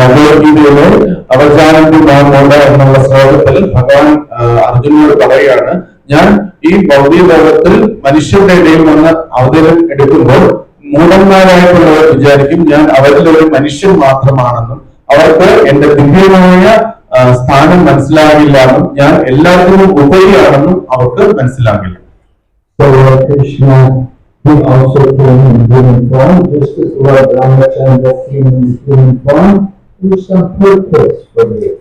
ഭഗവത്ഗീതയിലെ അവസാനത്തിൽ എന്നുള്ള ശ്ലോകത്തിൽ ഭഗവാൻ അർജുനോട് പറയുകയാണ്, ഞാൻ ഈ ഭൗതിക ലോകത്തിൽ മനുഷ്യരുടെ ഇടയിൽ വന്ന് അവതരം എടുക്കുമ്പോൾ മൂഢന്മാരായിട്ടുള്ളവർ വിചാരിക്കും ഞാൻ അവരിൽ ഒരു മനുഷ്യൻ മാത്രമാണെന്നും അവർക്ക് എന്റെ ദിവ്യമായ സ്ഥാനം മനസ്സിലാകില്ലെന്നും ഞാൻ എല്ലാത്തിനും ഉപരിയാണെന്നും അവർക്ക് മനസ്സിലാകില്ല. So Lord Krishna, he also came in human form, just as Lord Ramachandra came in human form. There was some purpose for it.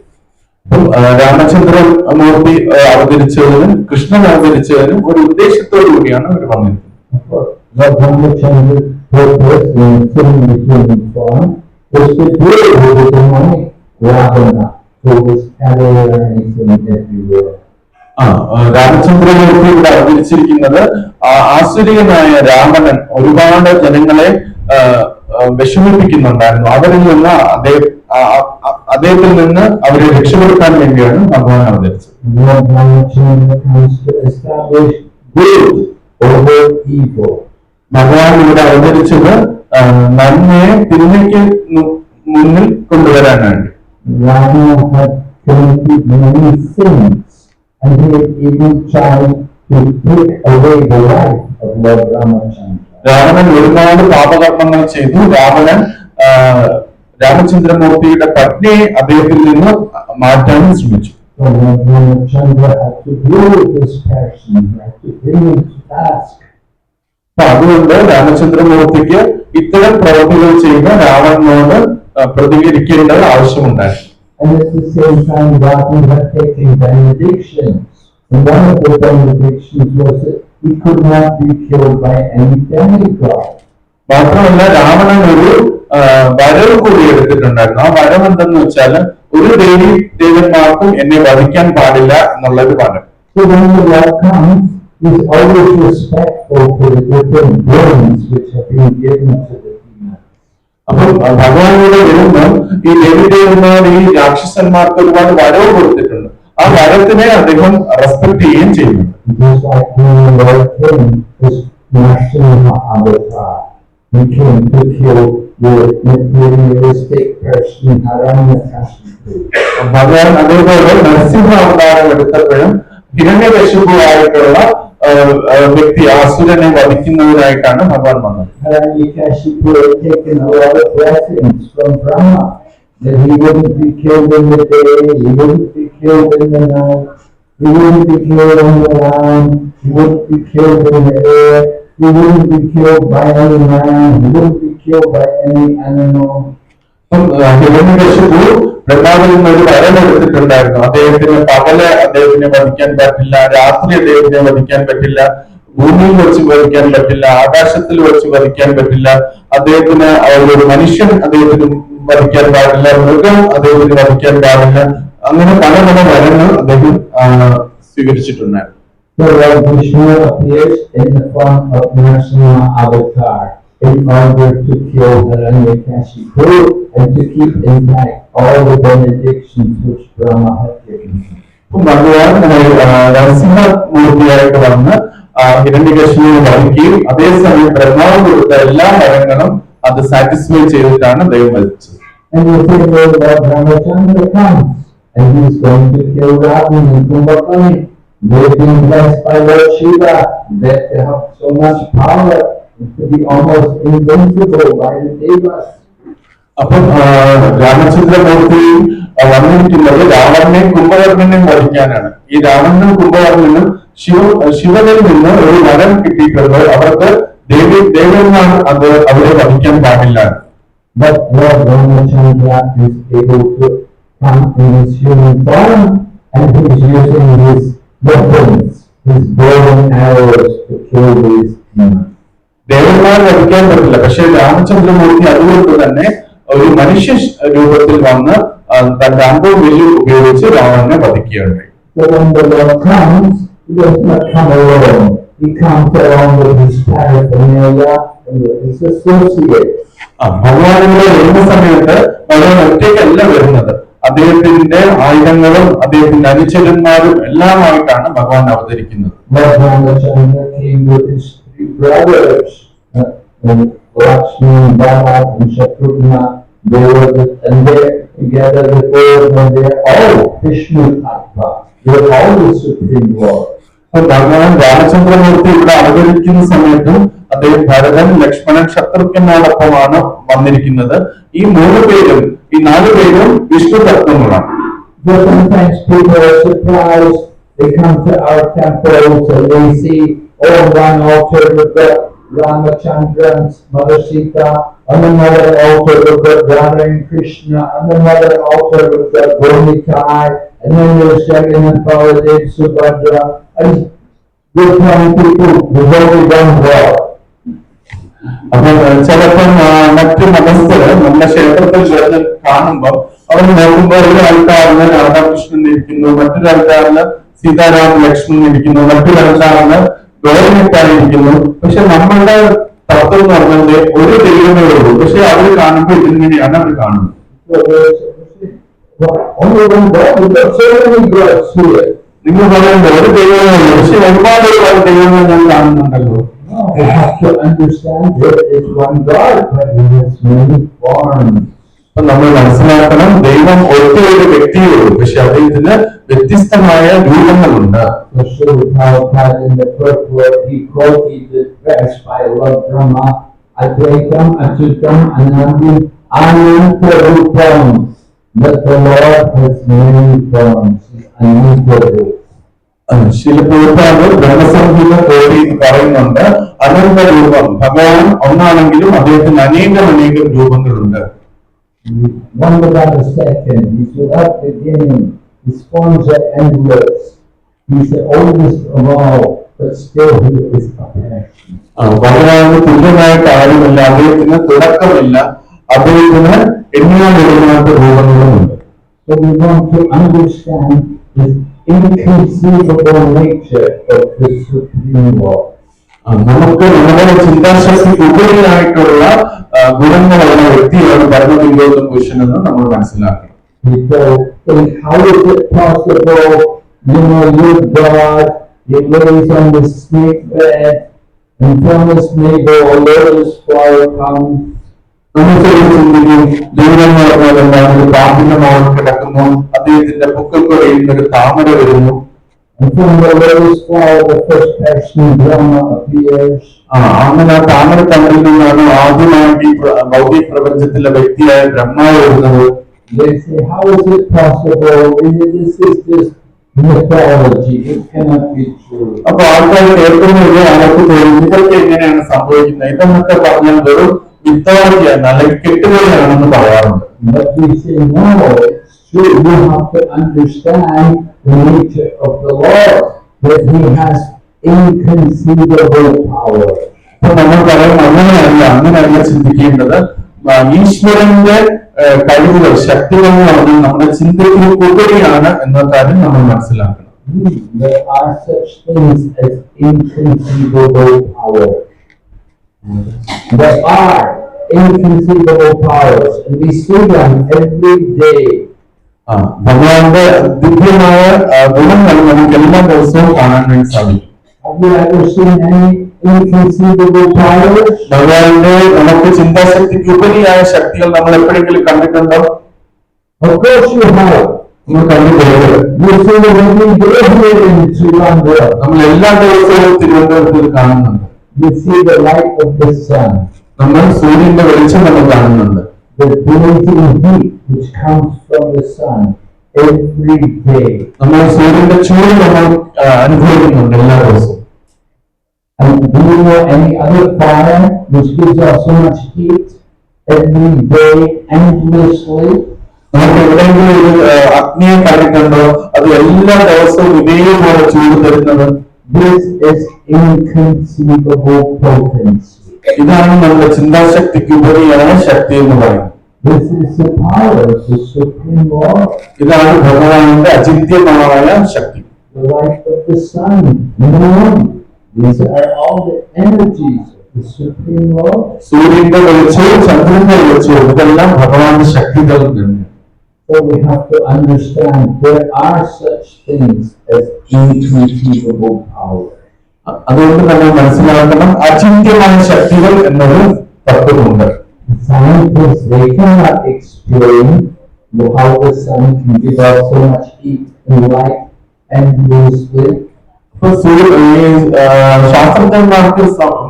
Ramachandramurthy അവതരിച്ചതിനും Krishnan അവതരിച്ചതിനും ഒരു ഉദ്ദേശത്തോടു കൂടിയാണ് അവർ വന്നിരിക്കുന്നത്. Lord Ramachandra's purpose in sitting in human form was to deal with the demonic Ravana, who was terrorizing everywhere. Ramachandramurthy ഇവിടെ അവതരിച്ചിരിക്കുന്നത് ആസുരികനായ രാവണൻ ഒരുപാട് ജനങ്ങളെ വിഷമിപ്പിക്കുന്നുണ്ടായിരുന്നു. അവരിൽ നിന്ന് അദ്ദേഹത്തിൽ നിന്ന് അവരെ രക്ഷപ്പെടുത്താൻ വേണ്ടിയാണ് ഭഗവാൻ അവതരിച്ചത്. ഭഗവാൻ ഇവിടെ അവതരിച്ചത് നന്മയെ തിന്മയ്ക്ക് മുന്നിൽ കൊണ്ടുവരാനാണ്. And he even tried to take away the life of Lord Ramachandra. Ravanan ഒരുപാട് പാപകർമ്മങ്ങൾ ചെയ്തു. രാവണൻ രാമചന്ദ്രമൂർത്തിയുടെ പത്നിയെ അദ്ദേഹത്തിൽ നിന്ന് മാറ്റാൻ ശ്രമിച്ചു. So Lord Ramachandra had to deal with this person, had to bring him to task. അതുകൊണ്ട് രാമചന്ദ്രമൂർത്തിക്ക് ഇത്തരം പ്രവൃത്തികൾ ചെയ്യുന്ന രാവണനോട് പ്രതികരിക്കേണ്ടത് ആവശ്യമുണ്ടായിരുന്നു. And at the same time, Ravan had taken benedictions. And one of the benedictions was that he could not be killed by any demigod. മാത്രമല്ല രാവണൻ ഒരു വരവ് കൂടി എടുത്തിട്ടുണ്ടായിരുന്നു. ആ വരം എന്തെന്ന് വെച്ചാൽ ഒരു ദേവന്മാർക്കും എന്നെ വധിക്കാൻ പാടില്ല എന്നുള്ളൊരു വരം. So when the Lord comes, he is always respectful for the different rulings which have been given to the demons. അപ്പം ഭഗവാനോട് വരുമ്പോൾ ഈ ദേവന്മാർ ഈ രാക്ഷസന്മാർക്ക് ഒരുപാട് വരവ് കൊടുത്തിട്ടുണ്ട്. ആ വരത്തിനെ അദ്ദേഹം റെസ്പെക്ട് ചെയ്യുകയും ചെയ്യുന്നു. Just like when the Lord came, his Narasimha avatar, he came to kill the materialistic person Hiranyakashipu. ഭഗവാൻ അതേപോലെ നരസിംഹ അവതാരം എടുത്തപ്പോഴും ഹിരണ്യകശിപുവായിട്ടുള്ള വ്യക്തി അസുരനെ വധിക്കുന്നതിനായിട്ടാണ് ഭഗവാൻ വന്നത്. Hiranyakashipu had taken a lot of blessings from Brahma, that he wouldn't be killed in the day, he wouldn't be killed in the night, he wouldn't be killed on the land, he wouldn't be killed in the air, he wouldn't be killed by any man, he wouldn't be killed by any animal. Hiranyakashipu ബ്രഹ്മാവിൽ നിന്ന് ഒരു വരം എടുത്തിട്ടുണ്ടായിരുന്നു. അദ്ദേഹത്തിന് പകല് അദ്ദേഹത്തിനെ വധിക്കാൻ പറ്റില്ല, രാത്രി അദ്ദേഹത്തിനെ വധിക്കാൻ പറ്റില്ല, ഭൂമിയിൽ വെച്ച് വധിക്കാൻ പറ്റില്ല, ആകാശത്തിൽ വെച്ച് വധിക്കാൻ പറ്റില്ല, അദ്ദേഹത്തിന് ഒരു മനുഷ്യൻ അദ്ദേഹത്തിന് വധിക്കാൻ പാടില്ല, മൃഗം അദ്ദേഹത്തിന് വധിക്കാൻ പാടില്ല, അങ്ങനെ പല പല വരങ്ങൾ അദ്ദേഹം സ്വീകരിച്ചിട്ടുണ്ടായിരുന്നു. So Lord Vishnu appears in the form of Narasimha avatar in order to kill Hiranyakashipu and to keep intact all the benedictions which Brahma had given him. ഭഗവാൻ നരസിംഹമൂർത്തിയായിട്ട് വന്ന് ഹിരണ്യകശിപുവിനെ വധിക്കുകയും അതേസമയം ബ്രഹ്മാവ് കൊടുത്ത എല്ലാ വരങ്ങളും അത് സാറ്റിസ്ഫൈ ചെയ്തിട്ടാണ് ദൈവം വധിച്ചത്. And the same way Lord Ramachandra comes and he is going to kill Ravana and Kumbhakarna. They've been blessed by Lord Shiva that they have so much power to be almost invincible by the Devas. അപ്പം രാമചന്ദ്രമൂർത്തി വന്നിരിക്കുന്നത് രാവണനെയും കുംഭകർണനെയും വധിക്കാനാണ്. ഈ രാവണനും കുംഭകർണനും ശിവനിൽ നിന്ന് ഒരു വരം കിട്ടിയിട്ടുണ്ട്. അവർക്ക് ദേവന്മാർ അത് അവരെ വധിക്കാൻ പാടില്ല. But Lord Ramachandra is able to come in his human form and he is using his weapons, his bow and arrows to kill these demons. ദേവന്മാർ വധിക്കാൻ പറ്റില്ല, പക്ഷെ രാമചന്ദ്രമൂർത്തി അതുകൊണ്ട് തന്നെ ഒരു മനുഷ്യ രൂപത്തിൽ വന്ന് തന്റെ അമ്പും വില്ലും ഉപയോഗിച്ച് രാവണനെ വധിക്കുകയുണ്ടായി. So when the Lord comes, he does not come alone. He comes along with his paraphernalia and with his associates. ഭഗവാനിവിടെ വരുന്ന സമയത്ത് ഭഗവാൻ ഒറ്റയ്ക്കല്ല വരുന്നത്, അദ്ദേഹത്തിന്റെ ആയുധങ്ങളും അദ്ദേഹത്തിന്റെ അനുചരന്മാരും എല്ലാമായിട്ടാണ് ഭഗവാൻ അവതരിക്കുന്നത്. Lord Ramachandra came with his three brothers, Lakshmi, Bharat and Shatrugna. They were together before when they are all Vishnu Tattva. They are all the Supreme Lord. ഭഗവാൻ രാമചന്ദ്രമൂർത്തി ഇവിടെ അവതരിക്കുന്ന സമയത്തും അദ്ദേഹം ഭരതൻ, ലക്ഷ്മണൻ, ശത്രുഘ്നോടൊപ്പമാണ് വന്നിരിക്കുന്നത്. ഈ മൂന്ന് പേരും ഈ നാല് പേരും Vishnu തത്വങ്ങളാണ്. Sometimes people are surprised. They come to our temples and they see one altar with the Ramachandra and Mother Sita, on another altar with the Radha and Krishna, on another altar with the Bhumika, and then there's Jagannath, Baladev, Subhadra, and we're telling people we've already done well. അപ്പൊ ചിലപ്പം മറ്റു മതസ്ഥര് നമ്മുടെ ക്ഷേത്രത്തിൽ ചേർന്ന് കാണുമ്പോൾ അവർ നോക്കുമ്പോൾ ഒരു ആൾക്കാരിന് രാധാകൃഷ്ണൻ ഇരിക്കുന്നു, മറ്റൊരു ആൾക്കാരിന് സീതാരാം ലക്ഷ്മണൻ ഇരിക്കുന്നു, മറ്റൊരു ആൾക്കാരിന് ഗോവിന്ദായിരിക്കുന്നു. പക്ഷെ നമ്മളുടെ തത്വം എന്ന് പറഞ്ഞത് ഒരു ദൈവമേ ഉള്ളൂ, പക്ഷെ അവർ കാണുമ്പോൾ ഇതിങ്ങനെയാണ് അവർ കാണുന്നത്. നിങ്ങൾ പറയുന്നത് ഒരു ദൈവമേ ഉള്ളൂ, പക്ഷെ ഒരുപാട് ദൈവങ്ങൾ ഞാൻ കാണുന്നുണ്ടല്ലോ. We have to understand there is one God, but He has many forms. നമ്മൾ മനസ്സിലാക്കണം, ദൈവം ഒറ്റ ഒരു വ്യക്തിയേ ഉള്ളൂ, പക്ഷെ അദ്ദേഹത്തിന് വ്യത്യസ്തമായ രൂപങ്ങളുണ്ട്. In the purport, he quoted the verse by Lord Brahma, Advaitam, Achyutam, Anandam, Anantarupam, that the Lord has many forms, Anantarupam. ശിലപൂർവ്വം Brahmasamhita കോടി പറയുന്നുണ്ട്, അനന്ത രൂപം, ഭഗവാൻ ഒന്നാണെങ്കിലും അദ്ദേഹത്തിന് അനേകം രൂപങ്ങളുണ്ട്. One without a second, he's without beginning, his forms are endless. He's the oldest of all, but still he is perfection. ഭഗവാന് തുല്യമായിട്ട് ആരുമില്ല, അദ്ദേഹത്തിന് തുടക്കമില്ല, അദ്ദേഹത്തിന് എണ്ണിയാൽ രൂപങ്ങളുമുണ്ട്. So we want to understand his inconceivable nature of the Supreme Lord. നമുക്ക് നമ്മുടെ ചിന്താശക്തിക്ക് ഉപരിയായിട്ടുള്ള ഗുണങ്ങളുള്ള വ്യക്തിയാണ് പരമവിലോകം പുരുഷൻ എന്ന് നമ്മൾ മനസ്സിലാക്കണം. How is it possible? You're God, you lays on the snake bed, and from his navel a lotus flower comes. നമുക്ക് ചിന്തിക്കും, ദൈവം എന്ന് പറഞ്ഞാൽ എന്താണ്? പാമ്പിന്റെ മുകളിൽ കിടക്കുന്നു, അദ്ദേഹത്തിന്റെ പൊക്കൽക്കൊടിയിൽ ഒരു താമര വരുന്നു. And from the lotus flower, the first person Brahma appears. അങ്ങനെ ആ താമര തണ്ടിൽ നിന്നാണ് ആദ്യമായിട്ട് ഈ ഭൗതിക പ്രപഞ്ചത്തിലെ വ്യക്തിയായ ബ്രഹ്മാവ് വരുന്നത്. They say, how is it possible? This is just mythology. It cannot be true. അപ്പൊ ആൾക്കാർ കേൾക്കുന്നത് അവർക്ക് തോന്നും, ഇതൊക്കെ എങ്ങനെയാണ് സംഭവിക്കുന്നത്? ഇതെന്നൊക്കെ പറഞ്ഞാൽ വെറും മിത്തോളജിയാണ്, അല്ലെങ്കിൽ കെട്ടുകഥയാണെന്ന് പറയാറുണ്ട്. But we say, no, it's true. You have to understand the nature of the Lord, that He has inconceivable power. അപ്പൊ നമ്മൾ പറയും അങ്ങനെയല്ല ചിന്തിക്കേണ്ടത്. ഈശ്വരന്റെ കഴിവുകൾ, ശക്തികൾ എന്ന് പറഞ്ഞാൽ നമ്മുടെ ചിന്തയ്ക്ക് ഉപരിയാണ് എന്ന കാര്യം നമ്മൾ മനസ്സിലാക്കണം. There are such things as inconceivable power. There are inconceivable powers, and we see them every day. ഭഗവാന്റെ ദിവ്യമായ ഗുണങ്ങൾ നമുക്ക് എല്ലാ ദിവസവും കാണാൻ വേണ്ടി സാധിക്കും. Have you ever seen any inconceivable powers? ഭഗവാന്റെ നമുക്ക് ചിന്താശക്തിക്ക് ഉപരിയായ ശക്തികൾ നമ്മൾ എപ്പോഴെങ്കിലും കണ്ടിട്ടുണ്ടോ? Of course you have. നമ്മൾ കണ്ടിട്ടുണ്ട്. You see them every day here in Trivandrum. നമ്മൾ എല്ലാ ദിവസവും തിരുവനന്തപുരത്ത് കാണുന്നുണ്ട്. You see the light of the sun. നമ്മൾ സൂര്യന്റെ വെളിച്ചം നമ്മൾ കാണുന്നുണ്ട്. The blazing heat which comes from the sun every day. നമ്മൾ സൂര്യന്റെ ചൂട് നമ്മൾ അനുഭവിക്കുന്നുണ്ട് എല്ലാ ദിവസവും. And do you know any other fire which gives off so much heat every day endlessly? നമുക്ക് എവിടെയെങ്കിലും ഒരു അഗ്നിയെ കണ്ടിട്ടുണ്ടോ? അത് എല്ലാ ദിവസവും ഇതേപോലെ ചൂട് തരുന്നത്. This is inconceivable potency. ഇതാണ് നമ്മുടെ ചിന്താശക്തിക്ക് ഉപരിയായ ശക്തി എന്ന് പറയുന്നത്. This is the power of the Supreme Lord. ഇതാണ് ഭഗവാന്റെ അചിന്ത്യമായ ശക്തി. The light of the sun, the moon. These are all the energies of the Supreme Lord. സൂര്യന്റെ വെളിച്ചവും ചന്ദ്രന്റെ വെളിച്ചവും ഇതെല്ലാം ഭഗവാന്റെ ശക്തികൾ തന്നെ. So we have to understand there are such things as inconceivable power. അതുകൊണ്ട് നമ്മൾ മനസ്സിലാക്കണം അചിന്ത്യമായ ശക്തികൾ എന്നൊരു തത്വമുണ്ട്. Scientists, they cannot explain how the sun can give out so much heat and light endlessly. ശാസ്ത്രജ്ഞന്മാർക്ക്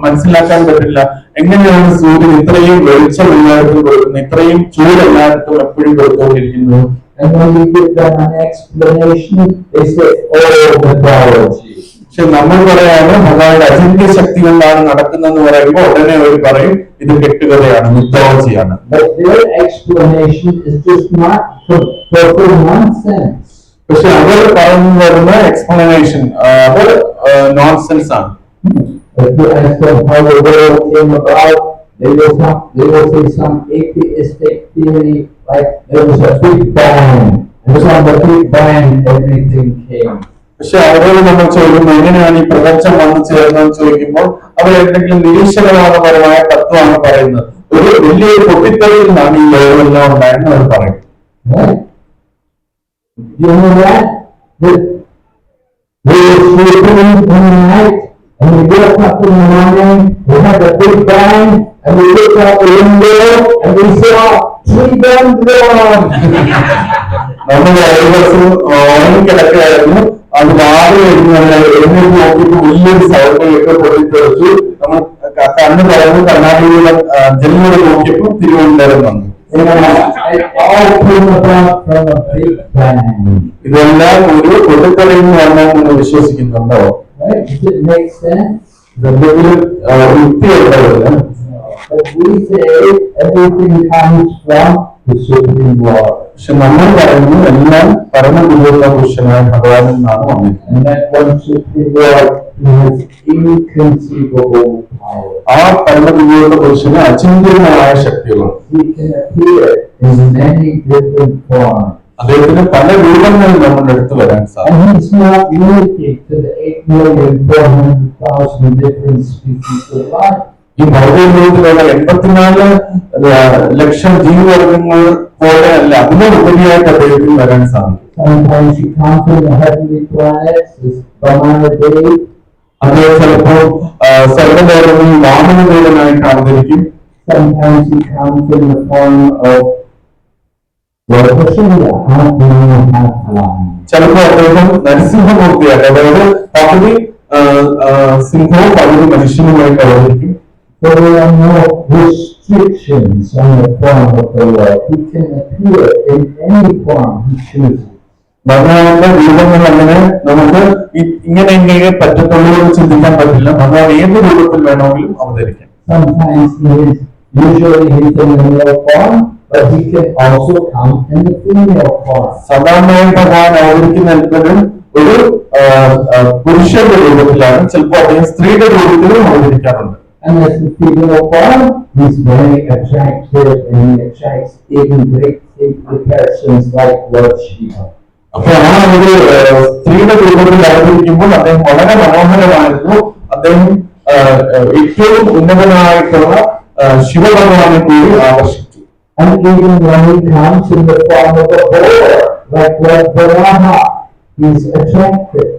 മനസ്സിലാക്കാൻ പറ്റില്ല എങ്ങനെയാണ് സൂര്യൻ ഇത്രയും വെളിച്ചം എല്ലായിടത്തും കൊടുക്കുന്നത്, ഇത്രയും ചൂട് എല്ലായിടത്തും എപ്പോഴും കൊടുത്തുകൊണ്ടിരിക്കുന്നത്. And when we give them an explanation, they say, oh, mythology. പക്ഷെ നമ്മൾ പറയാണ് ഭഗവാന്റെ അചിന്ത്യ ശക്തി കൊണ്ടാണ് നടക്കുന്നതെന്ന് പറയുമ്പോൾ ഉടനെ അവർ പറയും ഇത് കെട്ടുകഥയാണ്, മിത്തോളജിയാണ്. But their explanation is just not total nonsense. പക്ഷെ അവർ പറഞ്ഞു വരുന്ന എക്സ്പ്ലനേഷൻ അത് നോൺസെൻസ് ആണ്. If you ask them how the world came about, they will say some atheistic theory like there was a big bang, and from the big bang everything came. പക്ഷെ അവരോട് നമ്മൾ ചോദിക്കുമ്പോൾ എങ്ങനെയാണ് ഈ പ്രപഞ്ചം വന്നു ചേർന്നതെന്ന് ചോദിക്കുമ്പോൾ അവർ എന്തെങ്കിലും നിരീശ്വരവാദപരമായ തത്വമാണ് പറയുന്നത്. ഒരു വലിയൊരു പൊട്ടിത്തെറിയിൽ നിന്നാണ് ഈ ലോകമെല്ലാം ഉണ്ടായെന്ന് അവർ പറയും. You know that? We were sleeping in the night, and we woke up in the morning, we had a big bang, and we looked out the window, and we saw Trivandrum. നമ്മൾ ദിവസം ഉറങ്ങിക്കിടക്കുകയായിരുന്നു. അത് രാവിലെ എഴുന്നേറ്റ് നോക്കിയപ്പോൾ വലിയൊരു സൗകര്യമൊക്കെ പൊട്ടിത്തെറിച്ചു. നമ്മൾ കണ്ണ് തുറന്ന് കണ്ണാടിയിലൂടെ ജനലിലൂടെ നോക്കിയപ്പോൾ തിരുവനന്തപുരം വന്നു. ഇതെല്ലാം ഒരു പൊട്ടിത്തെറിയിൽ നിന്ന് വരണമെന്ന് വിശ്വസിക്കുന്നുണ്ടോ? ഇതെന്തെങ്കിലും യുക്തിയുണ്ടല്ലോ. പക്ഷെ നമ്മൾ പറയുന്നു എല്ലാം പരമഗുരുവുള്ള പുരുഷനായ ഭഗവാനിൽ നിന്നാണ് വന്നിരിക്കുന്നത്. ആ പരമഗുരുവുള്ള പുരുഷന് അചിന്ത്യമായ ശക്തികളുണ്ട്. അദ്ദേഹത്തിന് പല രൂപങ്ങളിൽ നമ്മുടെ അടുത്ത് വരാൻ സാധിക്കും. ഈ ഭൗതിക ലോകത്തിലുള്ള 84 ലക്ഷം ജീവവർഗങ്ങൾ പോലെ അല്ല, അതിന് ഉപരിയായിട്ട് അദ്ദേഹത്തിന് വരാൻ സാധിക്കും. അദ്ദേഹം ചിലപ്പോൾ സർവ്വലോകങ്ങളിൽ വാമനദേവനായിട്ട് അവതരിക്കും. ചിലപ്പോൾ അദ്ദേഹം നരസിംഹമൂർത്തിയായിട്ട്, അതായത് പകുതി സിംഹവും പകുതി മനുഷ്യനുമായിട്ട് അവതരിക്കും. There are no restrictions on the form of the Lord. He can appear in any form he chooses. ഭഗവാന്റെ രൂപങ്ങൾ അങ്ങനെ നമുക്ക് ഇങ്ങനെ പറ്റത്തുള്ളൂ എന്ന് ചിന്തിക്കാൻ പറ്റില്ല. ഭഗവാൻ ഏത് രൂപത്തിൽ വേണമെങ്കിലും അവതരിക്കാം. Sometimes usually he's in the male form, but he can also come in the female form. സാധാരണയായി ഭഗവാൻ അവതരിക്കുന്ന എപ്പോഴും ഒരു പുരുഷന്റെ രൂപത്തിലാണ്, ചിലപ്പോൾ അദ്ദേഹം സ്ത്രീയുടെ രൂപത്തിലും അവതരിക്കാറുണ്ട്. And as the figure of God, he's very attractive and he attracts even great persons like Lord Shiva. അപ്പൊ ആ ഒരു സ്ത്രീയുടെ രൂപത്തിൽ അവതരിക്കുമ്പോൾ അദ്ദേഹം വളരെ മനോഹരമായിരുന്നു. അദ്ദേഹം ഏറ്റവും ഉന്നതനായിട്ടുള്ള ശിവഭഗവാനെ കൂടി ആകർഷിച്ചു. And even when he comes in the form of a boar, like Lord Varaha, he's attractive.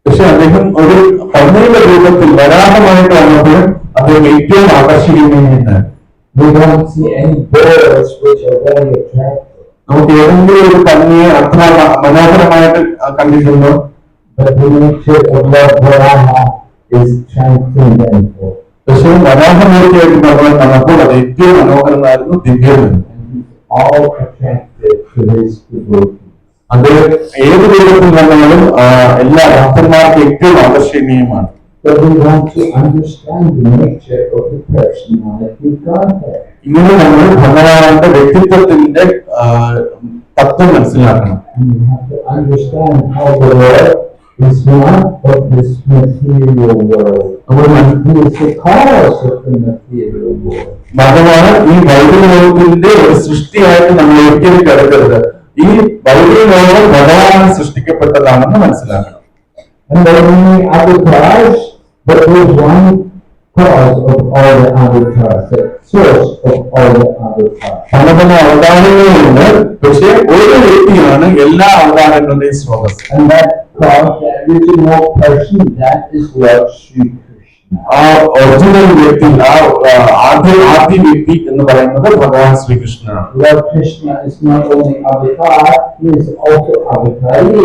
പക്ഷെ അദ്ദേഹം ഒരു പന്നിയുടെ രൂപത്തിൽ വരാഹമായിട്ട് വന്നപ്പോഴും അദ്ദേഹം ഏറ്റവും ആകർഷിക്കുന്നതാണ്. We don't see any boars which are very attractive. നമുക്ക് ഏതെങ്കിലും ഒരു പന്നിയെ അത്ര മനോഹരമായിട്ട് കണ്ടിട്ടുണ്ടോ? But the nature of Lord Varaha is transcendental. പക്ഷെ വരാഹമൂർത്തിയായിട്ട് നമ്മൾ കണ്ടപ്പോൾ അത് ഏറ്റവും മനോഹരമായിരുന്നു, ദിവ്യമായിരുന്നു. All attractive to his devotees. അത് ഏത് രൂപത്തിൽ വന്നാലും എല്ലാ ഭക്തന്മാർക്ക് ഏറ്റവും ആകർഷണീയമാണ്. But we want to understand the nature of the personality of Godhead. ഇങ്ങനെ നമ്മൾ ഭഗവാന്റെ വ്യക്തിത്വത്തിന്റെ തത്വം മനസ്സിലാക്കണം. And we have to understand how the Lord is not of this material world. He is the cause of the material world. ഭഗവാൻ ഈ ഭൗതിക ലോകത്തിന്റെ ഒരു സൃഷ്ടിയായിട്ട് നമ്മൾ ഒരിക്കലും കരുതരുത്. ഈ ഭൗതിക ലോകം ഭഗവാൻ സൃഷ്ടിക്കപ്പെട്ടതാണെന്ന് മനസ്സിലാക്കണം. And there are many avatars, but there is one cause of all the avatars, the source of all the avatars. പല പല അവതാരങ്ങളുണ്ട്, പക്ഷെ ഒരു വ്യക്തിയാണ് എല്ലാ അവതാരങ്ങളുടെയും സ്രോതസ്. And that cause, the original person, that is Lord Sri Krishna. ആ original വ്യക്തി, ആദ്യ വ്യക്തി എന്ന് പറയുന്നത് ഭഗവാൻ ശ്രീകൃഷ്ണനാണ്. Lord Krishna is not only avatar, he is also avatari.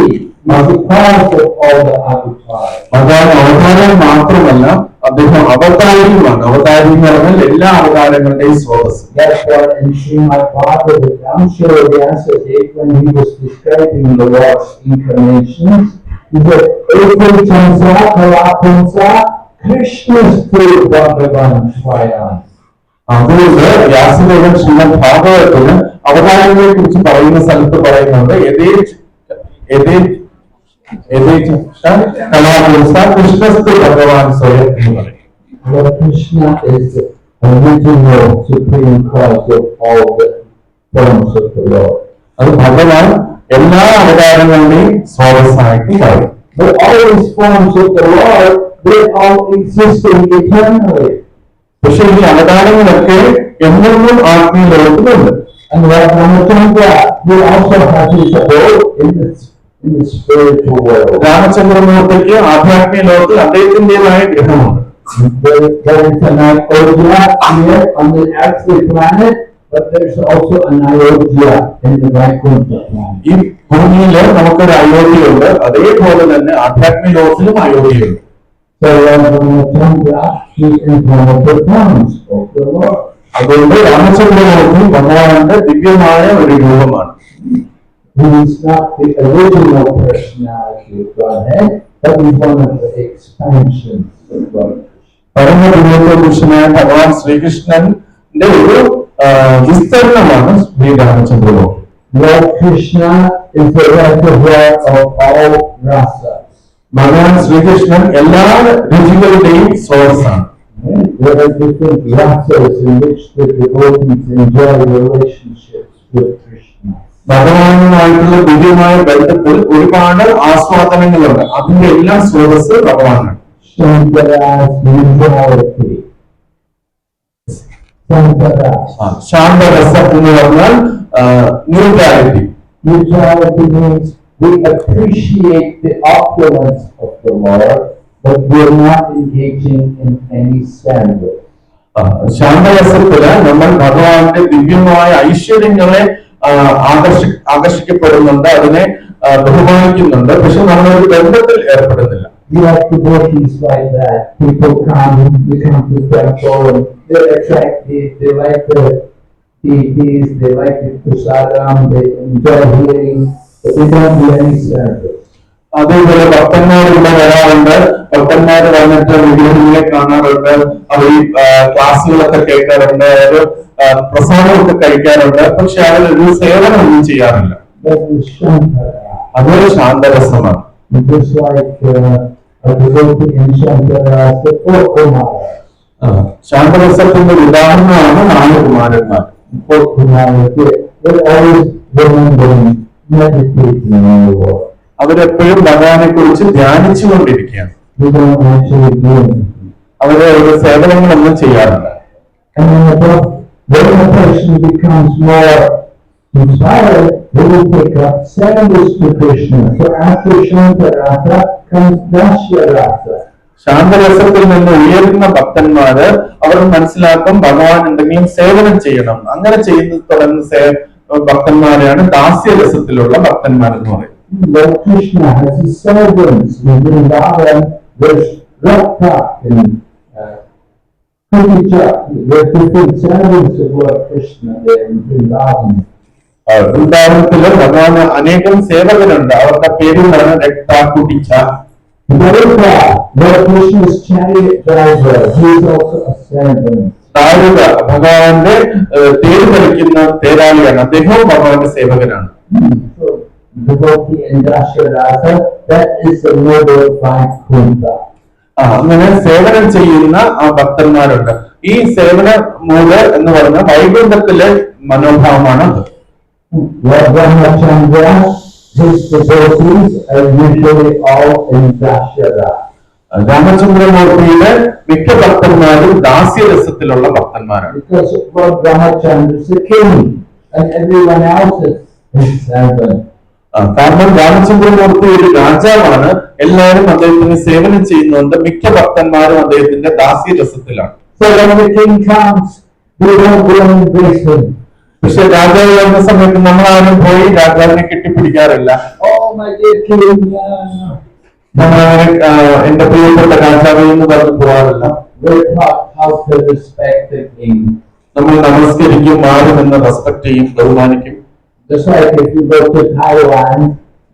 He is the cause of all the avatars. ഭഗവാൻ അവതാരം മാത്രമല്ല, അദ്ദേഹം അവതാരിയുമാണ്. അവതാരി എന്ന് പറഞ്ഞാൽ എല്ലാ അവതാരങ്ങളുടെയും സ്രോതസ്. That's why in Srimad Bhagavatam, Srila Vyasa said when he was describing the Lord's incarnations, he said, Ete chansa kalapunsa Krishnastu Bhagavan Swayam. അതുകൊണ്ട് വ്യാസദേവൻ ശ്രീമദ് ഭാഗവതത്തിന് അവതാരങ്ങളെ കുറിച്ച് പറയുന്ന സ്ഥലത്ത് പറയുന്നുണ്ട്, കൃഷ്ണസ്തു ഭഗവാൻ സ്വയം എന്ന് പറയും. Lord Krishna is the original supreme cause of all the forms of the Lord. അത് ഭഗവാൻ എല്ലാ അവതാരങ്ങളുടെയും സ്രോതസ്സായിട്ട് പറയും. But all these forms of the Lord, they all existing eternally. പക്ഷെ ഈ അവതാരങ്ങളൊക്കെ എന്നെന്നും ആത്മീയ ലോകത്തിലുണ്ട്. And Lord Ramachandra, he also has his abode in the spiritual world. രാമചന്ദ്രമൂർത്തിക്ക് ആധ്യാത്മിക ലോകത്തിൽ അദ്ദേഹത്തിൻ്റെതായ ഗ്രഹമുണ്ട്. There is an Ayodhya here on the earthly planet, but there's also an Ayodhya in the Vaikuntha planet. ഈ ഭൂമിയില് നമുക്കൊരു അയോധ്യയുണ്ട്, അതേപോലെ തന്നെ ആധ്യാത്മിക ലോകത്തിലും അയോധ്യയുണ്ട്. So Lord Ramachandra, he is one of the forms of the Lord. അതുകൊണ്ട് രാമചന്ദ്രമൂർത്തി ഭഗവാന്റെ ദിവ്യമായ ഒരു രൂപമാണ്. He is not the original personality of Godhead, but he is one of the expansions of Godhead. പരമദിവ്യപുരുഷനായ ഭഗവാൻ ശ്രീകൃഷ്ണന്റെ ഒരു വിസ്തരണമാണ് Shri Ramachandramurthy. Lord Krishna is the reservoir of all rasas. ഭഗവാൻ ശ്രീകൃഷ്ണൻ എല്ലാ രുചികളുടെയും സ്രോതസ്സാണ്. There are different rasas in which the devotees enjoy relationships with Krishna. ഭഗവാനുമായിട്ടുള്ള ദിവ്യമായ ബന്ധത്തിൽ ഒരുപാട് ആസ്വാദനങ്ങളുണ്ട്. അതിന്റെ എല്ലാം സ്രോതസ് ഭഗവാനാണ്. Shankara's neutrality. ശാന്തരസം എന്ന് പറഞ്ഞാൽ neutrality. Neutrality means we appreciate the opulence of the Lord, but we are not engaging in any scandal. ശാന്തരസത്തില് നമ്മൾ ഭഗവാന്റെ ദിവ്യമായ ഐശ്വര്യങ്ങളെ ആകർഷിക്കപ്പെടുന്നുണ്ട്, അതിനെ ബഹുമാനിക്കുന്നുണ്ട്, പക്ഷെ നമ്മളൊരു ബന്ധത്തിൽ ഏർപ്പെടുന്നില്ല. You have devotees like that. People come to the temple and they're attracted, they like the deities, they like the prasadam, they enjoy hearing, but they don't do any service. അതേപോലെ ഭക്തന്മാരിവിടെ വരാറുണ്ട്, ഭക്തന്മാർ വന്നിട്ട് വിഗ്രഹങ്ങളെ കാണാറുണ്ട്, അവർ ക്ലാസ്സുകളൊക്കെ കേൾക്കാറുണ്ട്, അവർ പ്രസാദമൊക്കെ കഴിക്കാറുണ്ട്, പക്ഷെ അവരൊരു സേവനമൊന്നും ചെയ്യാറില്ല. That is Shankara. അതൊരു ശാന്തരസമാണ്. just like a devotee in Shankarasa, 4 Kumaras. ശാന്തരസത്തിന്റെ ഉദാഹരണമാണ് 4 കുമാരന്മാർ. 4 Kumaras, they're always remembering, meditating on the Lord. അവരെപ്പോഴും ഭഗവാനെ കുറിച്ച് ധ്യാനിച്ചുകൊണ്ടിരിക്കുകയാണ്. They don't actually do anything. അവര് ഒരു സേവനങ്ങളൊന്നും ചെയ്യാറില്ല. And when a person becomes more inspired, they will pick up service to Krishna. So after Shankarasa comes Dashyarasa. ശാന്തരസത്തിൽ നിന്ന് ഉയരുന്ന ഭക്തന്മാര് അവർ മനസ്സിലാക്കും ഭഗവാൻ എന്തെങ്കിലും സേവനം ചെയ്യണം. അങ്ങനെ ചെയ്ത് തുടങ്ങുന്ന ഭക്തന്മാരെയാണ് ദാസ്യരസത്തിലുള്ള ഭക്തന്മാർ എന്ന് പറയുന്നത്. Lord Krishna has his servants in Vrindavan. There's Radha and Kutija. There are different servants of Lord Krishna there in Vrindavan. വൃന്ദാവനത്തില് ഭഗവാന് അനേകം സേവകരുണ്ട്. അവരുടെ പേരുകളാണ് രക്ത, കുടിച്ച. Radha, Lord Krishna's chariot driver, he is also a servant. താരുക ഭഗവാന്റെ തേര് കളിക്കുന്ന തേരാളിയാണ്. അദ്ദേഹവും ഭഗവാന്റെ സേവകനാണ്. So, devotee and Dashyarasa, that is the noble Vaikuntha. അങ്ങനെ സേവനം ചെയ്യുന്ന ആ ഭക്തന്മാരുണ്ട്. ഈ സേവന മൂട് എന്ന് പറഞ്ഞ വൈകുണ്ഠത്തിലെ മനോഭാവമാണ് അത്. Lord Brahmachandra, his devotees are usually all in Dashyarasa. രാമചന്ദ്രമൂർത്തിയുടെ മിക്ക ഭക്തന്മാരും ദാസ്യരസത്തിലുള്ള ഭക്തന്മാരാണ്. Because Lord Brahmachandra is the king and everyone else is his servant. കാരണം രാമചന്ദ്രമൂർത്തി ഒരു രാജാവാണ്. എല്ലാവരും അദ്ദേഹത്തിന് സേവനം ചെയ്യുന്നുണ്ട്. മിക്ക ഭക്തന്മാരും അദ്ദേഹത്തിന്റെ ദാസ്യരസത്തിലാണ്. So when the king comes, we don't go and embrace him. പക്ഷെ രാജാവ് വരുന്ന സമയത്ത് നമ്മളാരും പോയി രാജാവിനെ കെട്ടിപ്പിടിക്കാറില്ല. Oh my dear king, നമ്മളങ്ങനെ എന്റെ പ്രിയപ്പെട്ട രാജാവ് എന്ന് പറഞ്ഞ് പോകാറില്ല. we're taught how to respect the king. നമ്മൾ നമസ്കരിക്കും, മാറി നിന്ന് റെസ്പെക്ട് ചെയ്യും, ബഹുമാനിക്കും. Just like if you go to Thailand,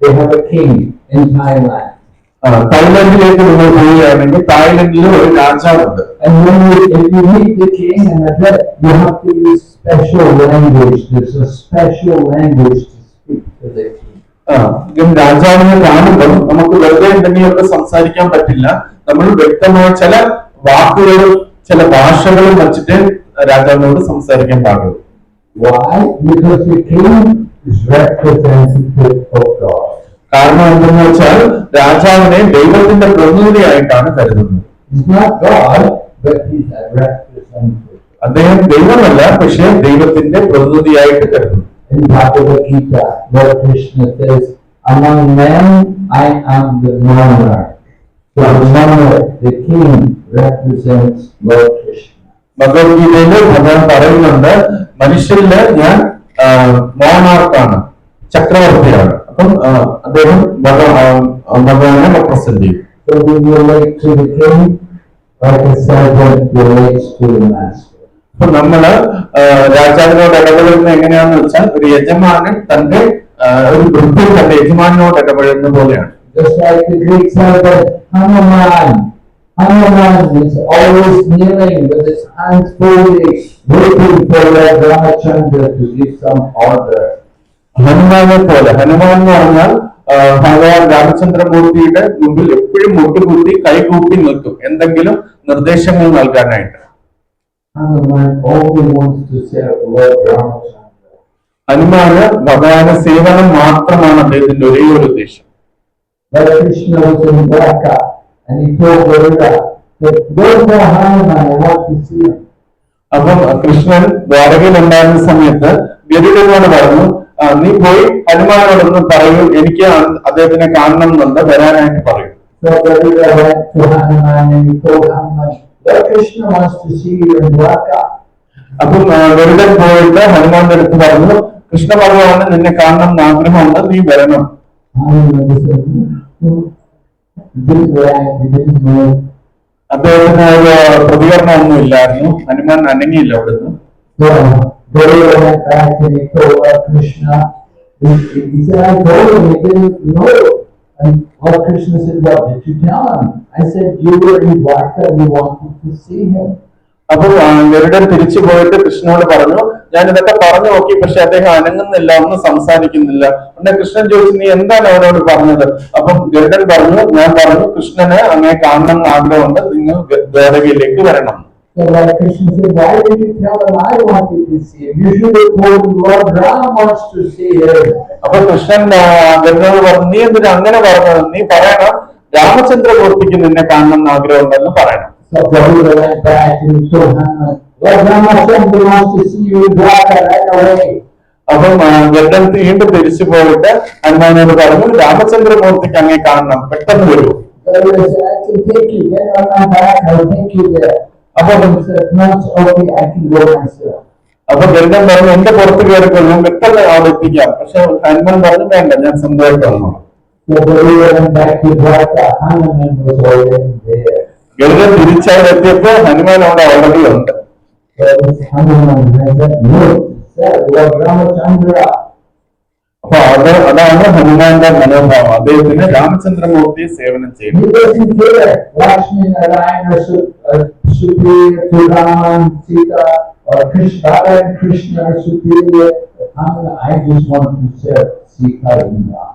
they have a king in Thailand. തായ്ലൻഡിലേക്ക് നിങ്ങൾ പോവുകയാണെങ്കിൽ തായ്ലൻഡിൽ ഒരു രാജാവുണ്ട്. And if you meet the king and address, you have to use special language. There's a special language to speak to the king. രാജാവിനെ കാണുമ്പോൾ നമുക്ക് വെറുതെ എന്തെങ്കിലുമൊക്കെ സംസാരിക്കാൻ പറ്റില്ല. നമ്മൾ വ്യക്തമായ ചില വാക്കുകളും ചില ഭാഷകളും വച്ചിട്ട് രാജാവിനോട് സംസാരിക്കാൻ പാടുള്ളൂ. Why? Because the king is representative of God. കാരണം എന്തെന്ന് വെച്ചാൽ രാജാവിനെ ദൈവത്തിന്റെ പ്രതിനിധിയായിട്ടാണ് കരുതുന്നത്. He's not God, but he's a representative. അദ്ദേഹം ദൈവമല്ല, പക്ഷേ ദൈവത്തിന്റെ പ്രതിനിധിയായിട്ട് കരുതുന്നു. In Bhagavad Gita, Lord Krishna says, among men, I am the monarch. So the monarch, the king, represents Lord Krishna. ഭഗവത്ഗീതയില് ഭഗവാൻ പറയുന്നുണ്ട്, മനുഷ്യരില് ഞാൻ മോണാർക്കാണ്, ചക്രവർത്തിയാണ്. അപ്പം അദ്ദേഹം ഭഗവാനെ റെപ്രസെന്റ് ചെയ്യും. So we relate to the king like a servant relates to the master. അപ്പൊ നമ്മള് രാജാവിനോട് ഇടപെടുന്നത് എങ്ങനെയാന്ന് വെച്ചാൽ ഒരു യജമാനൻ തന്റെ ഒരു വൃദ്ധൻ തന്റെ യജമാനോട് ഇടപെടുന്ന പോലെയാണ്. Just like the Greek servant Hanuman. Hanuman is always kneeling with his hands folded, waiting for Lord Ramachandra to give some order. ഹനുമാനെ പോലെ, ഹനുമാൻ എന്ന് പറഞ്ഞാൽ ഭഗവാൻ രാമചന്ദ്രമൂർത്തിയുടെ മുമ്പിൽ എപ്പോഴും മുട്ടുകുത്തി കൈകൂപ്പി നിൽക്കും എന്തെങ്കിലും നിർദ്ദേശങ്ങൾ നൽകാനായിട്ട്. Hanuman only wants to serve Lord Ramachandra. ഹനുമാന് ഭഗവാന്റെ സേവനം മാത്രമാണ് അദ്ദേഹത്തിന്റെ ഒരേ ഒരു ഉദ്ദേശം. But Krishna was in Dwarka and he told Garuda that go for Hanuman, I want to see him. അപ്പം കൃഷ്ണൻ ദ്വാരകയിൽ ഉണ്ടായിരുന്ന സമയത്ത് ഗരുഡനോട് പറഞ്ഞു, നീ പോയി ഹനുമാനോടൊന്ന് പറയൂ, എനിക്ക് അദ്ദേഹത്തിനെ കാണണം എന്നുണ്ട്, വരാനായിട്ട് പറയൂ. So Garuda went to Hanuman and he told Hanuman, Lord Krishna wants to see you in Dwarka. അപ്പം ഗരുഡൻ പോയിട്ട് ഹനുമാന്റെ അടുത്ത് പറഞ്ഞു, കൃഷ്ണ ഭഗവാന് നിന്നെ കാണണം എന്ന് ആഗ്രഹമുണ്ട്, നീ വരണം. അദ്ദേഹത്തിന് ഒരു പ്രതികരണം ഒന്നും ഇല്ലായിരുന്നു. ഹനുമാൻ അനങ്ങിയില്ല അവിടുന്ന്. And Lord Krishna said, what did you tell him? I said, you were in Dwarka and you wanted to see him. അപ്പൊ ഗരുഡൻ തിരിച്ചു പോയിട്ട് കൃഷ്ണനോട് പറഞ്ഞു, ഞാൻ ഇതൊക്കെ പറഞ്ഞു നോക്കി, പക്ഷെ അദ്ദേഹം അനങ്ങുന്നില്ല, ഒന്നും സംസാരിക്കുന്നില്ല. ഉടനെ കൃഷ്ണൻ ചോദിച്ചു, നീ എന്താണ് അവനോട് പറഞ്ഞത്? അപ്പം ഗരുഡൻ പറഞ്ഞു, ഞാൻ പറഞ്ഞു കൃഷ്ണനെ അങ്ങനെ കാണണം എന്ന് ആഗ്രഹമുണ്ട്, നിങ്ങൾ ദ്വാരകയിലേക്ക് വരണം. So like Krishna said, why did you tell him I wanted to see him? You should have told him Lord Rama wants to see him. അപ്പൊ കൃഷ്ണൻ ഗരുഡനോട് പറഞ്ഞു, നീ എന്തിനാ അങ്ങനെ പറഞ്ഞത്? നീ പറയണം രാമചന്ദ്രമൂർത്തിക്ക് നിന്നെ കാണണം എന്ന് ആഗ്രഹമുണ്ടെന്ന് പറയണം. So Prabhupada went back and told Hanuman, Lord Ramachandra wants to see you in Dwarka right away. അപ്പം ഗരുഡൻ വീണ്ടും തിരിച്ചു പോയിട്ട് ഹനുമാനോട് പറഞ്ഞു, രാമചന്ദ്രമൂർത്തിക്ക് അങ്ങേ കാണണം, പെട്ടെന്ന് വരൂ. Prabhupada said, I can take you. Get on my back, I'll take you there. അപ്പൊ said, no, it's okay, I can go myself. അപ്പൊ ഗരുഡൻ പറഞ്ഞു, എന്റെ പുറത്ത് കയറിക്കൊള്ളും, പെട്ടെന്ന് അവിടെ എത്തിക്കാം. പക്ഷെ ഹനുമാൻ പറഞ്ഞു, വേണ്ട, ഞാൻ സ്വന്തമായിട്ട് വന്നോളാം. So Prabhupada went back to Dwarka, Hanuman was already there. ഗരുഡൻ തിരിച്ചവിടെ എത്തിയപ്പോ ഹനുമാൻ അവിടെ ഓൾറെഡി ഉണ്ട്. So Hanuman said, no, sir, Lord Ramachandra. അപ്പൊ അതാണ് ഹനുമാന്റെ മനോഭാവം, അദ്ദേഹത്തിന് രാമചന്ദ്രമൂർത്തിയെ സേവനം ചെയ്യും. He doesn't care Lakshmi Narayana superior to Rama and Sita or Krishna and Krishna superior. I just want to serve Sita and Rama.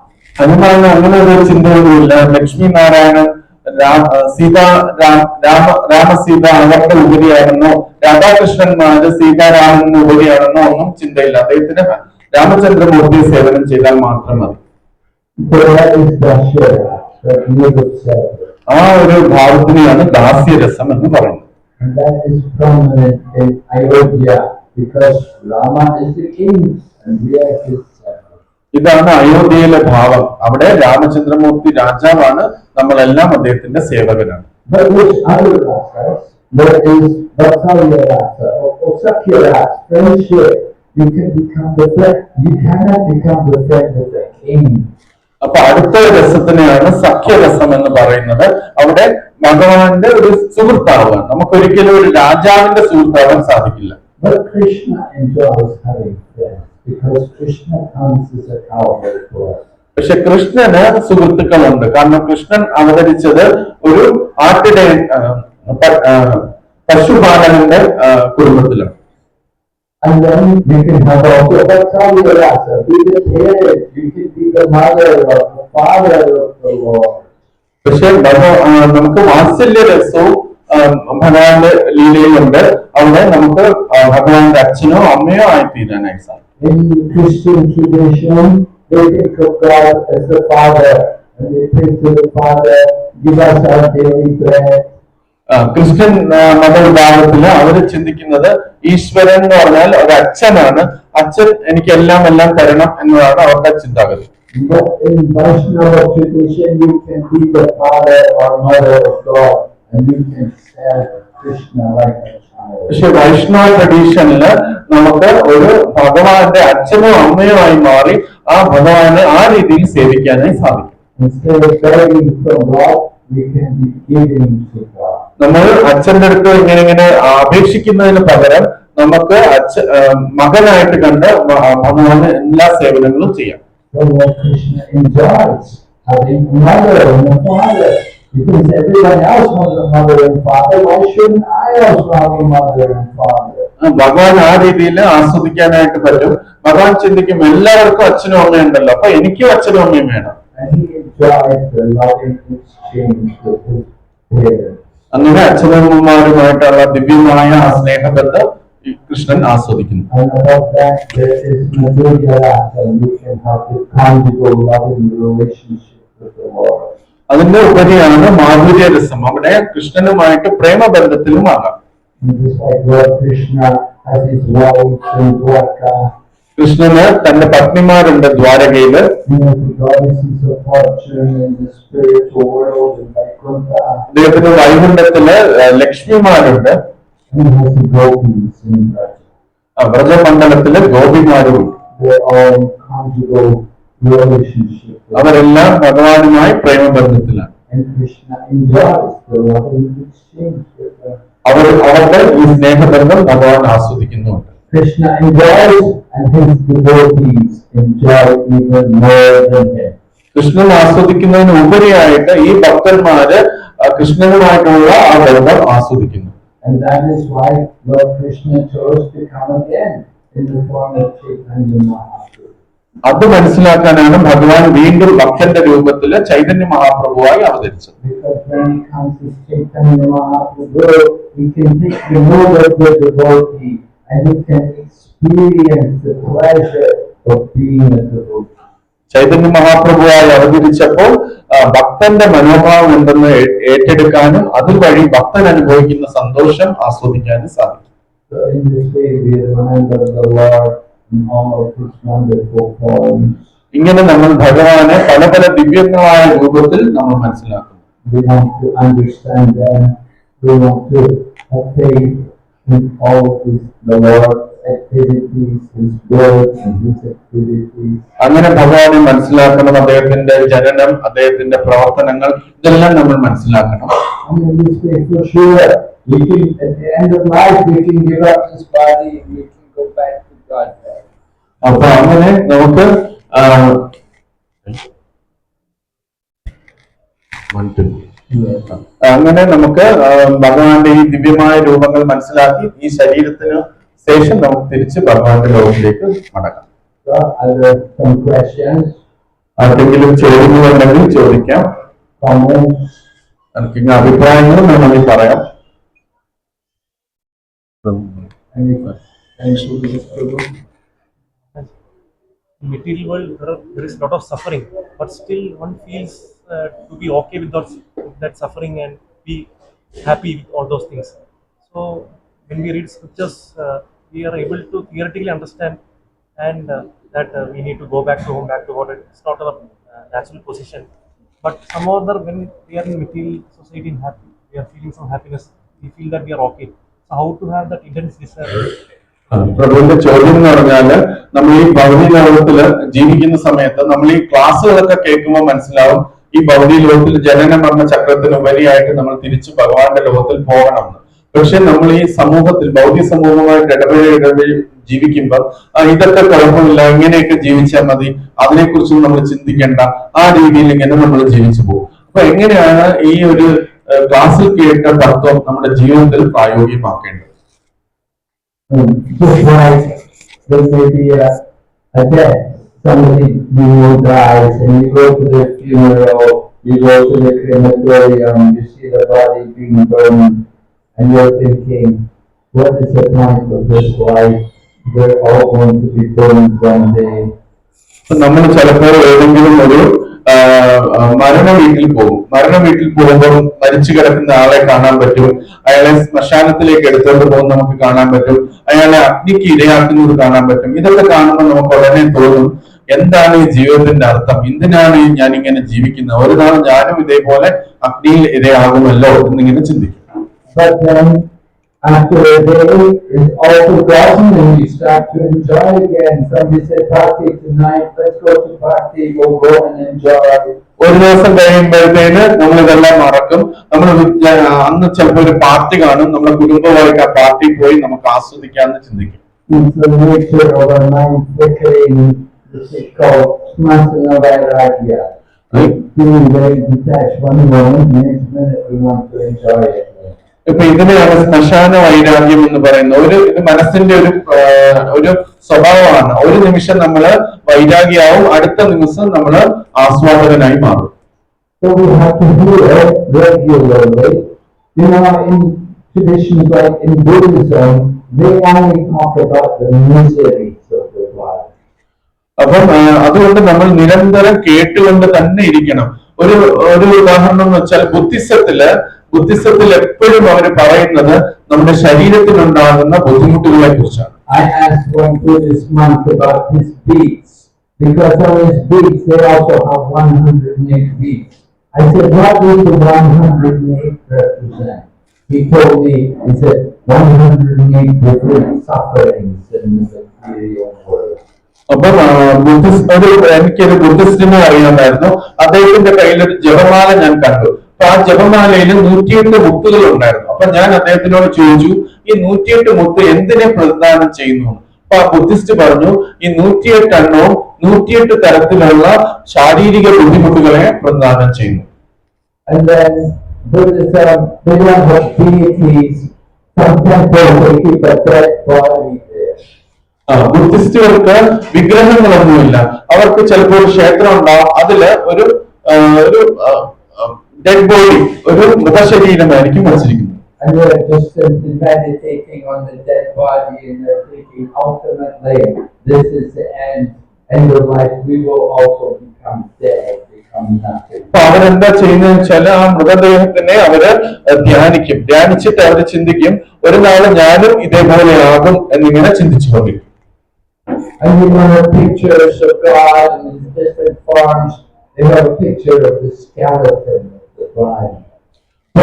ഹനുമാന് അങ്ങനെ ഒരു ചിന്തയൊന്നുമില്ല. ലക്ഷ്മി നാരായണൻ രാമസീത അവരുടെ ഉപരിയാണെന്നോ രാധാകൃഷ്ണന്മാര് സീതാരാമന് ഉപരിയാണെന്നോ ഒന്നും ചിന്തയില്ല. അദ്ദേഹത്തിന് രാമചന്ദ്രമൂർത്തിയെ സേവനം ചെയ്താൽ മാത്രം മതി. ആ ഒരു ഭാവത്തിനെയാണ് ദാസ്യരസം എന്ന് പറയുന്നത്. And that is prominent in Ayodhya because Rama is the king and we are his servants. ഇതാണ് അയോധ്യയിലെ ഭാവം. അവിടെ രാമചന്ദ്രമൂർത്തി രാജാവാണ്, നമ്മളെല്ലാം അദ്ദേഹത്തിന്റെ സേവകനാണ്. But which other rasas? There is Vatsalya rasa or Sakya rasa, friendship. You can become the friend. You cannot become the friend of the king. അപ്പൊ അടുത്ത രസത്തിനെയാണ് സഖ്യരസം എന്ന് പറയുന്നത്. അവിടെ ഭഗവാന്റെ ഒരു സുഹൃത്താവാൻ, നമുക്കൊരിക്കലും ഒരു രാജാവിന്റെ സുഹൃത്താവാൻ സാധിക്കില്ല. But Krishna enjoys having friends because Krishna comes as a cowboy for us. പക്ഷെ കൃഷ്ണന് സുഹൃത്തുക്കളുണ്ട്, കാരണം കൃഷ്ണൻ അവതരിച്ചത് ഒരു ആട്ടിടയൻ പശുപാലകന്റെ കുടുംബത്തിലാണ്. And then you can have also Vatsalya rasa. Be the parent. You can be the mother or the father of the Lord. പക്ഷെ നമുക്ക് വാത്സല്യ രസവും ഭഗവാന്റെ ലീലയിലുണ്ട്. അവിടെ നമുക്ക് ഭഗവാന്റെ അച്ഛനോ അമ്മയോ ആയി തീരാനായി സാധിക്കും. In Christian tradition, they think of God as the Father, and they pray to the Father, give us our daily bread. Christian മതവിഭാഗത്തില് അവര് ചിന്തിക്കുന്നത് ഈശ്വരൻ എന്ന് പറഞ്ഞാൽ ഒരു അച്ഛനാണ്, അച്ഛൻ എനിക്ക് എല്ലാം തരണം എന്നതാണ് അവരുടെ ചിന്താഗതി. But in Vaishnava tradition, you can be the father or mother of God, and you can serve Krishna like a child. പക്ഷെ വൈഷ്ണവ ട്രഡീഷനില് നമുക്ക് ഒരു ഭഗവാന്റെ അച്ഛനോ അമ്മയോ ആയി മാറി ആ ഭഗവാനെ ആ രീതിയിൽ സേവിക്കാനായി സാധിക്കും. Instead of begging from God, we can be giving to God. നമ്മൾ അച്ഛന്റെ അടുത്ത് ഇങ്ങനെ അപേക്ഷിക്കുന്നതിന് പകരം നമുക്ക് മകനായിട്ട് കണ്ട് ഭഗവാന് എല്ലാ സേവനങ്ങളും ചെയ്യാം. So what Krishna enjoys having a mother and a father, because everyone else has a mother and father. Why shouldn't I also have a mother and father? ഭഗവാൻ ആ രീതിയിൽ ആസ്വദിക്കാനായിട്ട് പറ്റും. ഭഗവാൻ ചിന്തിക്കും എല്ലാവർക്കും അച്ഛനും അമ്മയുണ്ടല്ലോ, അപ്പൊ എനിക്കും അച്ഛനും അമ്മയും വേണം. And he enjoys the loving exchange with his parents. അങ്ങനെ അച്ഛനമ്മമാരുമായിട്ടുള്ള ദിവ്യമായ ആ സ്നേഹബന്ധം കൃഷ്ണൻ ആസ്വദിക്കുന്നു. And above that, there is Madhurya Rasa, and you can have the conjugal loving relationship with the Lord. അതിന്റെ ഉപരിയാണ് മാധുര്യ രസം. അവിടെ കൃഷ്ണനുമായിട്ട് പ്രേമബന്ധത്തിലുമാകാം. Just like Lord Krishna has his wives in Dwarka. കൃഷ്ണന് തന്റെ പത്നിമാരുണ്ട് ദ്വാരകയില്. The goddesses of fortune in the spiritual world in Vaikuntha. അദ്ദേഹത്തിന് വൈകുണ്ഠത്തില് ലക്ഷ്മിമാരുണ്ട്. And he has the gopis in Vraja. വ്രജമണ്ഡലത്തില് ഗോപിമാരുമുണ്ട്. They're all in conjugal relationship. അവരെല്ലാം ഭഗവാനുമായി പ്രേമബന്ധത്തിലാണ്. And Krishna enjoys the loving exchange with them. അവരുടെ ഈ സ്നേഹബന്ധം ഭഗവാൻ ആസ്വദിക്കുന്നുണ്ട്. Krishna enjoys and his devotees enjoy even more than him. Krishnan ആസ്വദിക്കുന്നതിന് ഉപരിയായിട്ട് ഈ ഭക്തന്മാര് കൃഷ്ണനുമായിട്ടുള്ള ആ ബന്ധം ആസ്വദിക്കുന്നു. And that is why Lord Krishna chose to come again in the form of Chaitanya Mahaprabhu. അത് മനസ്സിലാക്കാനാണ് ഭഗവാൻ വീണ്ടും ഭക്തന്റെ രൂപത്തില് ചൈതന്യ മഹാപ്രഭുവായി അവതരിച്ചത്. Because when he comes as Chaitanya Mahaprabhu, he can take the mood of the devotee and he can experience the pleasure of being a devotee. Chaitanya മഹാപ്രഭുവായി അവതരിച്ചപ്പോൾ ഭക്തന്റെ മനോഭാവം എന്തെന്ന് ഏറ്റെടുക്കാനും അതുവഴി ഭക്തൻ അനുഭവിക്കുന്ന സന്തോഷം ആസ്വദിക്കാനും സാധിക്കും. So in this way we remember the Lord in all of His wonderful forms. ഇങ്ങനെ നമ്മൾ ഭഗവാനെ പല പല ദിവ്യങ്ങളായ രൂപത്തിൽ നമ്മൾ മനസ്സിലാക്കുന്നു. We want to understand them. We want to have faith in all of the Lord's activities, His words and His activities. അങ്ങനെ ഭഗവാനെ മനസ്സിലാക്കണം, അദ്ദേഹത്തിന്റെ ജനനം, അദ്ദേഹത്തിന്റെ പ്രവർത്തനങ്ങൾ ഇതെല്ലാം നമ്മൾ മനസ്സിലാക്കണം. And in this way, for sure, we can, at the end of life, we can give up this body and we can go back to God. അപ്പൊ അങ്ങനെ നമുക്ക് അങ്ങനെ നമുക്ക് ഭഗവാന്റെ ഈ ദിവ്യമായ രൂപങ്ങൾ മനസ്സിലാക്കി ഈ ശരീരത്തിന് ശേഷം നമുക്ക് തിരിച്ച് ഭഗവാന്റെ ലോകത്തിലേക്ക് മടങ്ങാം. ആർക്കെങ്കിലും ചോദ്യങ്ങളുണ്ടെങ്കിൽ ചോദിക്കാം. എനിക്ക് അഭിപ്രായങ്ങൾ വേണമെങ്കിൽ പറയാം. In material world there is a lot of suffering, but still one feels to be okay with that suffering and be happy with all those things. So when we read scriptures, we are able to theoretically understand and that we need to go back to home, back to God. It's not our natural position, but somehow or other when we are in material society and happy, we are feeling some happiness, we feel that we are okay. So how to have that intense desire? പ്രഭുവിന്റെ ചോദ്യം എന്ന് പറഞ്ഞാല് നമ്മൾ ഈ ഭൗതിക ലോകത്തില് ജീവിക്കുന്ന സമയത്ത് നമ്മൾ ഈ ക്ലാസ്സുകളൊക്കെ കേൾക്കുമ്പോൾ മനസ്സിലാവും ഈ ഭൗതിക ലോകത്തിൽ ജനന മരണ ചക്രത്തിന് ഉപരിയായിട്ട് നമ്മൾ തിരിച്ച് ഭഗവാന്റെ ലോകത്തിൽ പോകണമെന്ന്. പക്ഷെ നമ്മൾ ഈ സമൂഹത്തിൽ ഭൗതിക സമൂഹമായിട്ട് ഇടപെടി ജീവിക്കുമ്പോൾ ഇതൊക്കെ കുഴപ്പമില്ല, ഇങ്ങനെയൊക്കെ ജീവിച്ചാൽ മതി, അതിനെക്കുറിച്ചും നമ്മൾ ചിന്തിക്കേണ്ട, ആ രീതിയിൽ ഇങ്ങനെ നമ്മൾ ജീവിച്ചു പോകും. അപ്പൊ എങ്ങനെയാണ് ഈ ഒരു ക്ലാസ്സിൽ കേട്ട തത്വം നമ്മുടെ ജീവിതത്തിൽ പ്രായോഗികമാക്കേണ്ടത്? Just like there may be a death, somebody dies and you go to the funeral, you go to the crematorium, you see the body being burned and you're thinking, what is the point of this life? We're all going to be burned one day. നമ്മൾ ചിലപ്പോൾ ഏതെങ്കിലും ഒരു മരണ വീട്ടിൽ പോകും. മരണ വീട്ടിൽ പോകുമ്പോൾ മരിച്ചു കിടക്കുന്ന ആളെ കാണാൻ പറ്റും, അയാളെ ശ്മശാനത്തിലേക്ക് എടുത്തുകൊണ്ട് പോകുന്നത് നമുക്ക് കാണാൻ പറ്റും, അയാളെ അഗ്നിക്ക് ഇരയാക്കുന്നത് കാണാൻ പറ്റും. ഇതൊക്കെ കാണുമ്പോൾ നമുക്ക് ഉടനെ തോന്നും, എന്താണ് ഈ ജീവിതത്തിന്റെ അർത്ഥം, എന്തിനാണ് ഞാൻ ഇങ്ങനെ ജീവിക്കുന്നത്, ഒരു നാൾ ഞാനും ഇതേപോലെ അഗ്നിയിൽ ഇരയാകുമല്ലോ എന്നിങ്ങനെ ചിന്തിക്കും. After a day is all forgotten and you start to enjoy again. Somebody said, party tonight, let's go to party, we'll go and enjoy. ഒരു ദിവസം കഴിയുമ്പോഴത്തേന് നമ്മൾ ഇതെല്ലാം മറക്കും. നമ്മൾ അന്ന് ചിലപ്പോൾ ഒരു പാർട്ടി കാണും, നമ്മുടെ കുടുംബമായിട്ട് ആ പാർട്ടി പോയി നമുക്ക് ആസ്വദിക്കാമെന്ന് ചിന്തിക്കും. It's the nature of our mind flickering, this is called smasana vairagya. Feeling very detached one moment, next minute we want to enjoy it. ഇപ്പൊ ഇതിനെയാണ് ശ്മശാന വൈരാഗ്യം എന്ന് പറയുന്നത്. ഇത് മനസ്സിന്റെ ഒരു സ്വഭാവമാണ്. ഒരു നിമിഷം നമ്മള് വൈരാഗ്യാവും, അടുത്ത നിമിഷം നമ്മള് ആസ്വാദകനായി മാറും. So we have to do it regularly. You know, in traditions like in Buddhism, they only talk about the miseries of the life. അപ്പം അതുകൊണ്ട് നമ്മൾ നിരന്തരം കേട്ടുകൊണ്ട് തന്നെ ഇരിക്കണം. ഒരു ഉദാഹരണം എന്ന് വെച്ചാൽ ബുദ്ധിസത്തിൽ എപ്പോഴും അവർ പറയുന്നത് നമ്മുടെ ശരീരത്തിനുണ്ടാകുന്ന ബുദ്ധിമുട്ടുകളെ കുറിച്ചാണ്. I asked one Buddhist monk about his beats, because on his beats they also have 108 beats. I said, what does the 108 represent? He told me, he said, 108 different sufferings in the material world. അപ്പം എനിക്കൊരു ബുദ്ധിസ്റ്റിനെ അറിയാമായിരുന്നു. അദ്ദേഹത്തിന്റെ കയ്യിലൊരു ജപമാല ഞാൻ കണ്ടു. അപ്പൊ ആ ജപമാലയിൽ 108 മുത്തുകൾ ഉണ്ടായിരുന്നു. അപ്പൊ ഞാൻ അദ്ദേഹത്തിനോട് ചോദിച്ചു, ഈ 108 മുത്ത് എന്തിനെ പ്രതിദാനം ചെയ്യുന്നു? അപ്പൊ ആ ബുദ്ധിസ്റ്റ് പറഞ്ഞു, ഈ 108 എണ്ണവും 108 തരത്തിലുള്ള ശാരീരിക ബുദ്ധിമുട്ടുകളെ പ്രതിദാനം ചെയ്യുന്നു. And then Buddhism, they don't have deities. Some temples they keep a dead body there. ബുദ്ധിസ്റ്റുകൾക്ക് വിഗ്രഹങ്ങളൊന്നുമില്ല. അവർക്ക് ചിലപ്പോൾ ഒരു ക്ഷേത്രം ഉണ്ടാവും, അതില് ഒരു ഡെഡ് ബോഡി, ഒരു മൃതശരീരമായിരിക്കും വച്ചിരിക്കുന്നത്. And they're just simply meditating on the dead body, and they're thinking ultimately this is the end of life. We will also become dead, become nothing. അപ്പൊ അവരെന്താ ചെയ്യുന്നതെന്ന് വെച്ചാൽ ആ മൃതദേഹത്തിനെ അവര് ധ്യാനിച്ചിട്ട് അവര് ചിന്തിക്കും, ഒരു നാള് ഞാനും ഇതേപോലെ ആകും എന്നിങ്ങനെ ചിന്തിച്ചുകൊണ്ടിരിക്കും. And you have pictures of God in different forms. They have a picture of the skeleton of the body.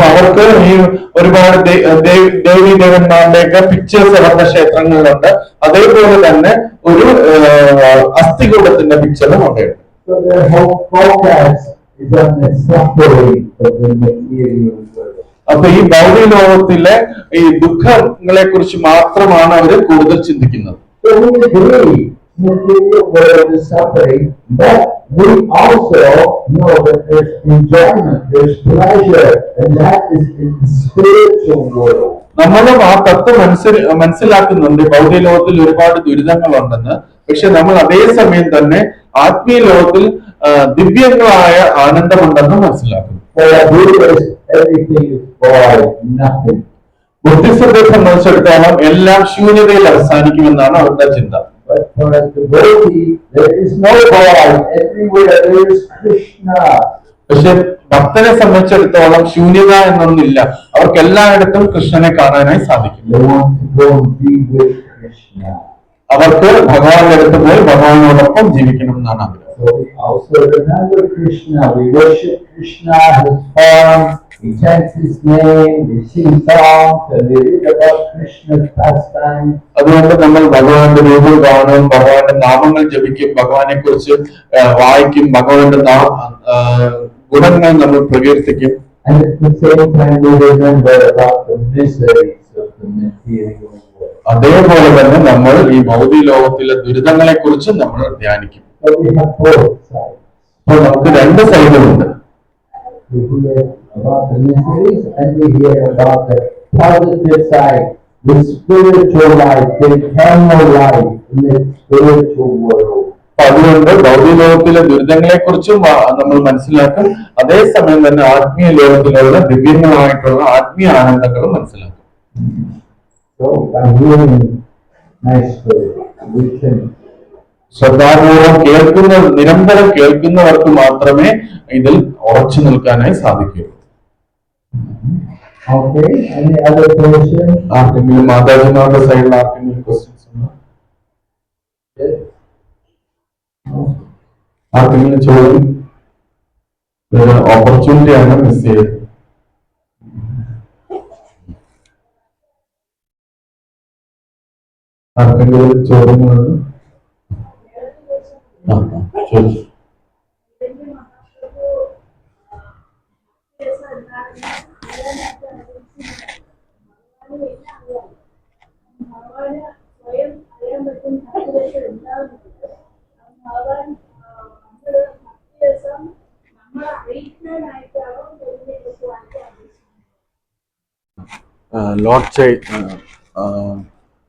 അവർക്ക് ഈ ഒരുപാട് ദേവി ദേവന്മാരുടെയൊക്കെ പിക്ചേഴ്സ് അവരുടെ ക്ഷേത്രങ്ങളിലുണ്ട്. അതേപോലെ തന്നെ ഒരു അസ്ഥികൂടത്തിന്റെ പിക്ചറും അവിടെയുണ്ട്. So their whole focus is on the suffering of the material world. അപ്പൊ ഈ ഭൗതിക ലോകത്തിലെ ഈ ദുഃഖങ്ങളെ കുറിച്ച് മാത്രമാണ് അവര് കൂടുതൽ ചിന്തിക്കുന്നത്. So we agree material world is suffering, but we also know that there's enjoyment, there's pleasure, and that is in the spiritual world. നമ്മളും ആ തത്വം മനസ്സിലാക്കുന്നുണ്ട്. ഭൗതിക ലോകത്തിൽ ഒരുപാട് ദുരിതങ്ങളുണ്ടെന്ന്. പക്ഷെ നമ്മൾ അതേസമയം തന്നെ ആത്മീയ ലോകത്തിൽ ദിവ്യങ്ങളായ ആനന്ദമുണ്ടെന്ന് മനസ്സിലാക്കുന്നു. ബുദ്ധിസത്തെ സംബന്ധിച്ചിടത്തോളം എല്ലാം ശൂന്യതയിൽ അവസാനിക്കുമെന്നാണ് അവരുടെ ചിന്ത. പക്ഷെ ഭക്തനെ സംബന്ധിച്ചിടത്തോളം ശൂന്യത എന്നൊന്നില്ല. അവർക്ക് എല്ലായിടത്തും കൃഷ്ണനെ കാണാനായി സാധിക്കും. അവർക്ക് ഭഗവാന്റെ അടുത്ത് പോയി ഭഗവാനോടൊപ്പം ജീവിക്കണം എന്നാണ് ആഗ്രഹം. So we also remember Krishna, we worship Krishna, his form, we chant his name, we sing songs, and we read about Krishna's pastimes. അതുകൊണ്ട് നമ്മൾ ഭഗവാന്റെ രൂപം കാണും, ഭഗവാന്റെ നാമങ്ങൾ ജപിക്കും, ഭഗവാനെ കുറിച്ച് വായിക്കും, ഭഗവാന്റെ ഗുണങ്ങൾ നമ്മൾ പ്രകീർത്തിക്കും. And at the same time we remember about the miseries of the material world. അതേപോലെ തന്നെ നമ്മൾ ഈ ഭൗതിക ലോകത്തിലെ ദുരിതങ്ങളെ കുറിച്ച് നമ്മൾ ധ്യാനിക്കും. So we have both sides. അപ്പോൾ നമുക്ക് രണ്ട് സൈഡുകളുണ്ട്. We hear about the miseries and we hear about the positive side, the spiritual life, the eternal life in the spiritual world. അതുകൊണ്ട് ഭൗതിക ലോകത്തിലെ ദുരിതങ്ങളെ കുറിച്ചും നമ്മൾ മനസ്സിലാക്കും. അതേസമയം തന്നെ ആത്മീയ ലോകത്തിലുള്ള ദിവ്യങ്ങളായിട്ടുള്ള ആത്മീയ ആനന്ദങ്ങളും മനസ്സിലാക്കും. So by hearing nicely, we can ശ്രദ്ധാപൂർവം നിരന്തരം കേൾക്കുന്നവർക്ക് മാത്രമേ ഇതിൽ ഉറച്ചു നിൽക്കാനായി സാധിക്കൂ. Okay, any other question? ആർക്കെങ്കിലും മാതാജിമാരുടെ സൈഡിൽ ആർക്കെങ്കിലും ക്വസ്റ്റ്യൻസ് ഉണ്ടോ? ആർക്കെങ്കിലും ചോദ്യം? ഓപ്പർച്യൂണിറ്റി ആണ് മിസ് ചെയ്തത്. ആർക്കെങ്കിലും ചോദ്യങ്ങളുണ്ട്? ചോദിച്ചു.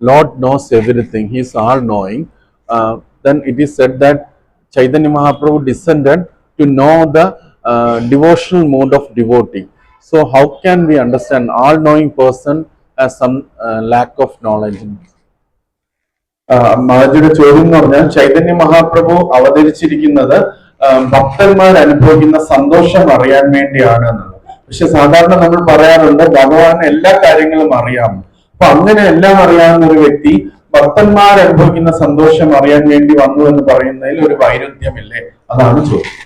Lord knows everything. He is all-knowing. Then it is said that Chaitanya Mahaprabhu descended to know the devotional mode of devotee. So how can we understand all-knowing person has some lack of knowledge? മഹാജിയുടെ ചോദ്യം എന്ന് പറഞ്ഞാൽ ചൈതന്യ മഹാപ്രഭു അവതരിച്ചിരിക്കുന്നത് ഭക്തന്മാർ അനുഭവിക്കുന്ന സന്തോഷം അറിയാൻ വേണ്ടിയാണ് എന്നത്. പക്ഷെ സാധാരണ നമ്മൾ പറയാറുണ്ട് ഭഗവാൻ എല്ലാ കാര്യങ്ങളും അറിയാം. അപ്പൊ അങ്ങനെ എല്ലാം അറിയാവുന്ന ഒരു വ്യക്തി ഭക്തന്മാർ അനുഭവിക്കുന്ന സന്തോഷം അറിയാൻ വേണ്ടി വന്നു എന്ന് പറയുന്നതിൽ ഒരു വൈരുദ്ധ്യമില്ലേ? അതാണ് ചോദ്യം.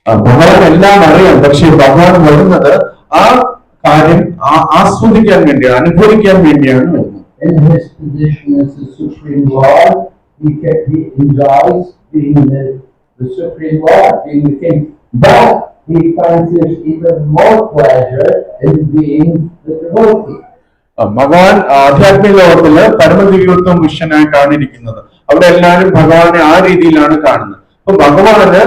ഭഗവാൻ എല്ലാം അറിയാം, പക്ഷെ ഭഗവാൻ വരുന്നത് ആ കാര്യം ആസ്വദിക്കാൻ വേണ്ടിയാണ്, അനുഭവിക്കാൻ വേണ്ടിയാണ് വരുന്നത്. In his position as the Supreme Lord, he enjoys being the Supreme Lord, being the King. But he finds even more pleasure in being the devotee. ഭഗവാൻ ആധ്യാത്മിക ലോകത്തില് പരമദിവ്യോത്തമ പുരുഷനായിട്ടാണ് ഇരിക്കുന്നത്. അവിടെ എല്ലാവരും ഭഗവാനെ ആ രീതിയിലാണ് കാണുന്നത്. അപ്പൊ ഭഗവാന്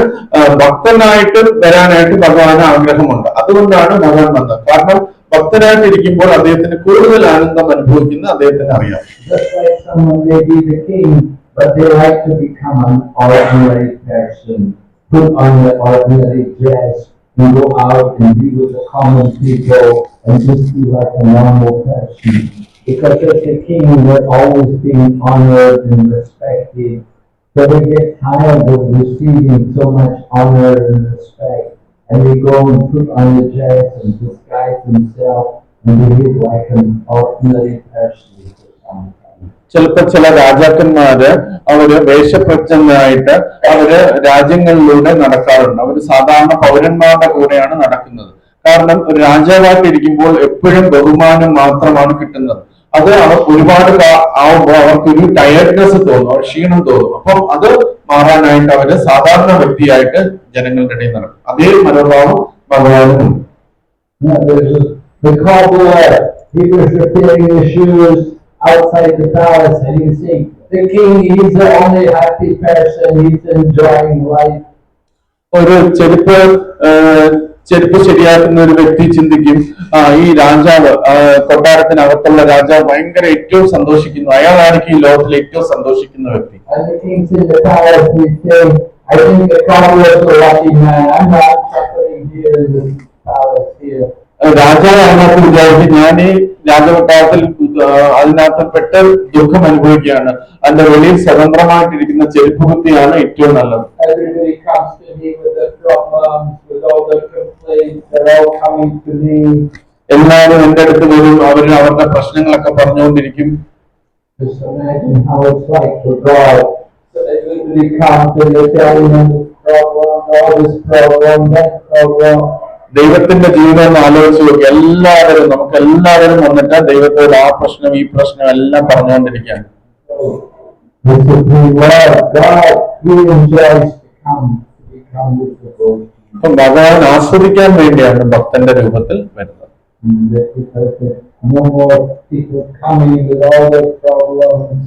ഭക്തനായിട്ട് വരാനായിട്ട് ഭഗവാന് ആഗ്രഹമുണ്ട്. അതുകൊണ്ടാണ് ഭഗവാൻ വന്നത്. കാരണം ഭക്തനായിട്ടിരിക്കുമ്പോൾ അദ്ദേഹത്തിന് കൂടുതൽ ആനന്ദം അനുഭവിക്കുന്ന അദ്ദേഹത്തിന് അറിയാം. Just like someone may be the king, but they like to become an ordinary person, put on the ordinary dress, and go out and be with the common people and just be like a normal person. Because as the king, they're always being honored and respected. So they get tired of receiving so much honor and respect. And they go and put on the dress and disguise themselves and behave like an ordinary person for some time. ചിലപ്പോൾ ചില രാജാക്കന്മാര് അവര് വേഷപ്രച്ഛന്നരായിട്ട് അവര് രാജ്യങ്ങളിലൂടെ നടക്കാറുണ്ട്. അവര് സാധാരണ പൗരന്മാരുടെ കൂടെയാണ് നടക്കുന്നത്. കാരണം ഒരു രാജാവായിട്ടിരിക്കുമ്പോൾ എപ്പോഴും ബഹുമാനം മാത്രമാണ് കിട്ടുന്നത്. അത് അവർ ഒരുപാട് ആവുമ്പോൾ അവർക്കൊരു ടയർഡ്നെസ് തോന്നും, അവർ ക്ഷീണം തോന്നും. അപ്പം അത് മാറാനായിട്ട് അവര് സാധാരണ വ്യക്തിയായിട്ട് ജനങ്ങളുടെ ഇടയിൽ നടക്കും. അതേ മനോഭാവം ഭഗവാനുണ്ട്. The cobbler, he was repairing the shoes outside the palace, and he saying, the king, he's the only happy person, he's enjoying life. ഒരു ചെരുപ്പ് ശരിയാക്കുന്ന ഒരു വ്യക്തി ചിന്തിക്കും, ഈ രാജാവ് കൊട്ടാരത്തിനകത്തുള്ള രാജാവ് ഭയങ്കര ഏറ്റവും സന്തോഷിക്കുന്നു, അയാളായിരിക്കും ഈ ലോകത്തിൽ ഏറ്റവും സന്തോഷിക്കുന്ന വ്യക്തി. And the king's in the palace, he's saying, I think the cobbler is a lucky man, I'm not suffering here in the palace here. രാജാവ് അതിനകത്ത് വിചാരിക്കും, ഞാൻ ഈ രാജകൊട്ടാരത്തിൽ അതിനകത്ത് പെട്ട് ദുഃഖം അനുഭവിക്കുകയാണ്, അതിന്റെ വെളിയിൽ സ്വതന്ത്രമായിട്ടിരിക്കുന്ന ചെരുപ്പ് കുത്തിയാണ് ഏറ്റവും നല്ലത്. Everybody comes to me with their problems, with all their complaints, they're all coming to me. എല്ലാവരും എന്റെ അടുത്ത് വരും, അവർ അവരുടെ പ്രശ്നങ്ങളൊക്കെ പറഞ്ഞുകൊണ്ടിരിക്കും. Just imagine how it's like for God. So everybody comes and they're telling them this problem, all this problem, that problem. ദൈവത്തിന്റെ ജീവിതം എന്ന് ആലോചിച്ച് നോക്കി, നമുക്ക് എല്ലാവരും വന്നിട്ട് ദൈവത്തോട് ആ പ്രശ്നം ഈ പ്രശ്നം എല്ലാം പറഞ്ഞുകൊണ്ടിരിക്കുകയാണ്. The supreme Lord, God, He enjoys to become with the Lord. അപ്പൊ ഭഗവാൻ ആസ്വദിക്കാൻ വേണ്ടിയാണ് ഭക്തന്റെ രൂപത്തിൽ വരുന്നത്. Because no more people coming with all their problems.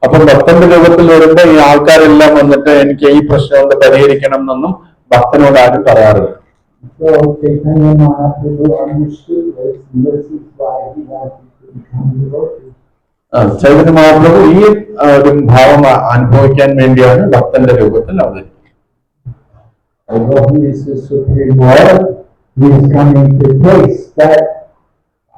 അപ്പൊ ഭക്തന്റെ രൂപത്തിൽ വരുമ്പോ ഈ ആൾക്കാരെല്ലാം വന്നിട്ട് എനിക്ക് ഈ പ്രശ്നം കൊണ്ട് പരിഹരിക്കണം എന്നൊന്നും ഭക്തനോട് ആരും പറയാറില്ല. So Chaitanya Mahaprabhu understood this, and this is why he wanted to become devotee. Chaitanya Mahaprabhu ഈ ഒരു ഭാവം അനുഭവിക്കാൻ വേണ്ടിയാണ് ഭക്തന്റെ രൂപത്തിൽ അവതരിക്കുന്നത്. Although he is the supreme Lord, he is coming to taste that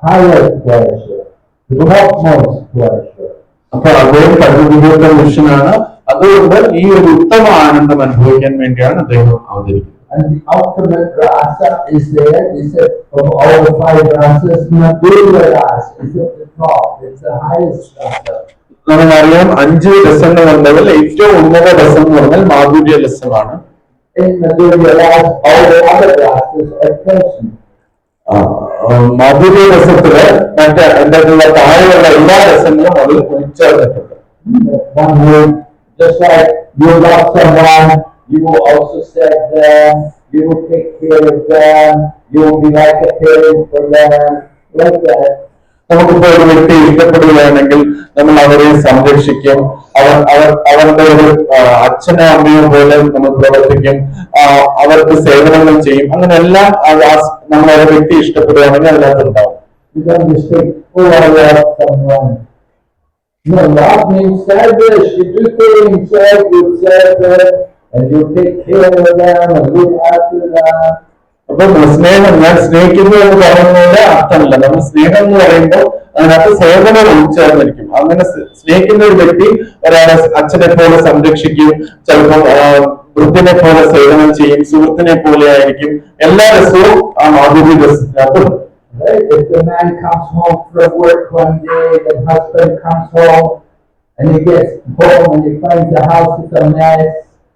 higher pleasure, the utmost pleasure. അപ്പൊ അദ്ദേഹം പരിപൂർണ്ണ പുരുഷനാണ്, അതുകൊണ്ട് ഈ ഒരു ഉത്തമ ആനന്ദം അനുഭവിക്കാൻ വേണ്ടിയാണ് അദ്ദേഹം അവതരിക്കുന്നത്. And the ultimate rasa is there. They said of all the 5 rasas, Madhurya rasa is at the top. It's the highest rasa. നമുക്കറിയാം 5 രസങ്ങളുണ്ടെങ്കിൽ ഏറ്റവും ഉന്നത രസം എന്ന് പറഞ്ഞാൽ മാധുര്യ രസമാണ്. In Madhurya rasa, all the other rasas are present. മാധുര്യ രസത്തില് മറ്റേ എന്താ താഴെയുള്ള എല്ലാ രസങ്ങളും അത് ഉൾച്ചേർന്നിട്ടുണ്ട്. One word, just like you love someone, you will also serve them, you will take care of them, you will be like a parent for them, like that. നമുക്കിപ്പോ ഒരു വ്യക്തി ഇഷ്ടപ്പെടുകയാണെങ്കിൽ നമ്മൾ അവരെ സംരക്ഷിക്കും, അവരുടെ ഒരു അച്ഛനോ അമ്മയോ പോലെ നമ്മൾ പ്രവർത്തിക്കും, അവർക്ക് സേവനങ്ങൾ ചെയ്യും. അങ്ങനെ എല്ലാം നമ്മൾ ഒരു വ്യക്തി ഇഷ്ടപ്പെടുകയാണെങ്കിൽ അതിനകത്തുണ്ടാവും. You don't just think, oh, I love someone. No, love means service. You do things, serve, you serve them, and you take care of them and look after them. അപ്പൊ സ്നേഹം, ഞാൻ സ്നേഹിക്കുന്നു എന്ന് പറയുന്നതിന്റെ അർത്ഥമല്ല. നമ്മൾ സ്നേഹം എന്ന് പറയുമ്പോൾ അതിനകത്ത് സേവനം ഉൾച്ചേർന്നിരിക്കും. അങ്ങനെ സ്നേഹിക്കുന്ന ഒരു വ്യക്തി ഒരാളെ അച്ഛനെ പോലെ സംരക്ഷിക്കും, ചിലപ്പോൾ വൃത്തിനെ പോലെ സേവനം ചെയ്യും, സുഹൃത്തിനെ പോലെ ആയിരിക്കും. എല്ലാ രസവും ആ മാധുര്യ രസത്തിനകത്ത്. Right? If the man comes home from work one day, the husband comes home and he gets home and he finds the house is a mess,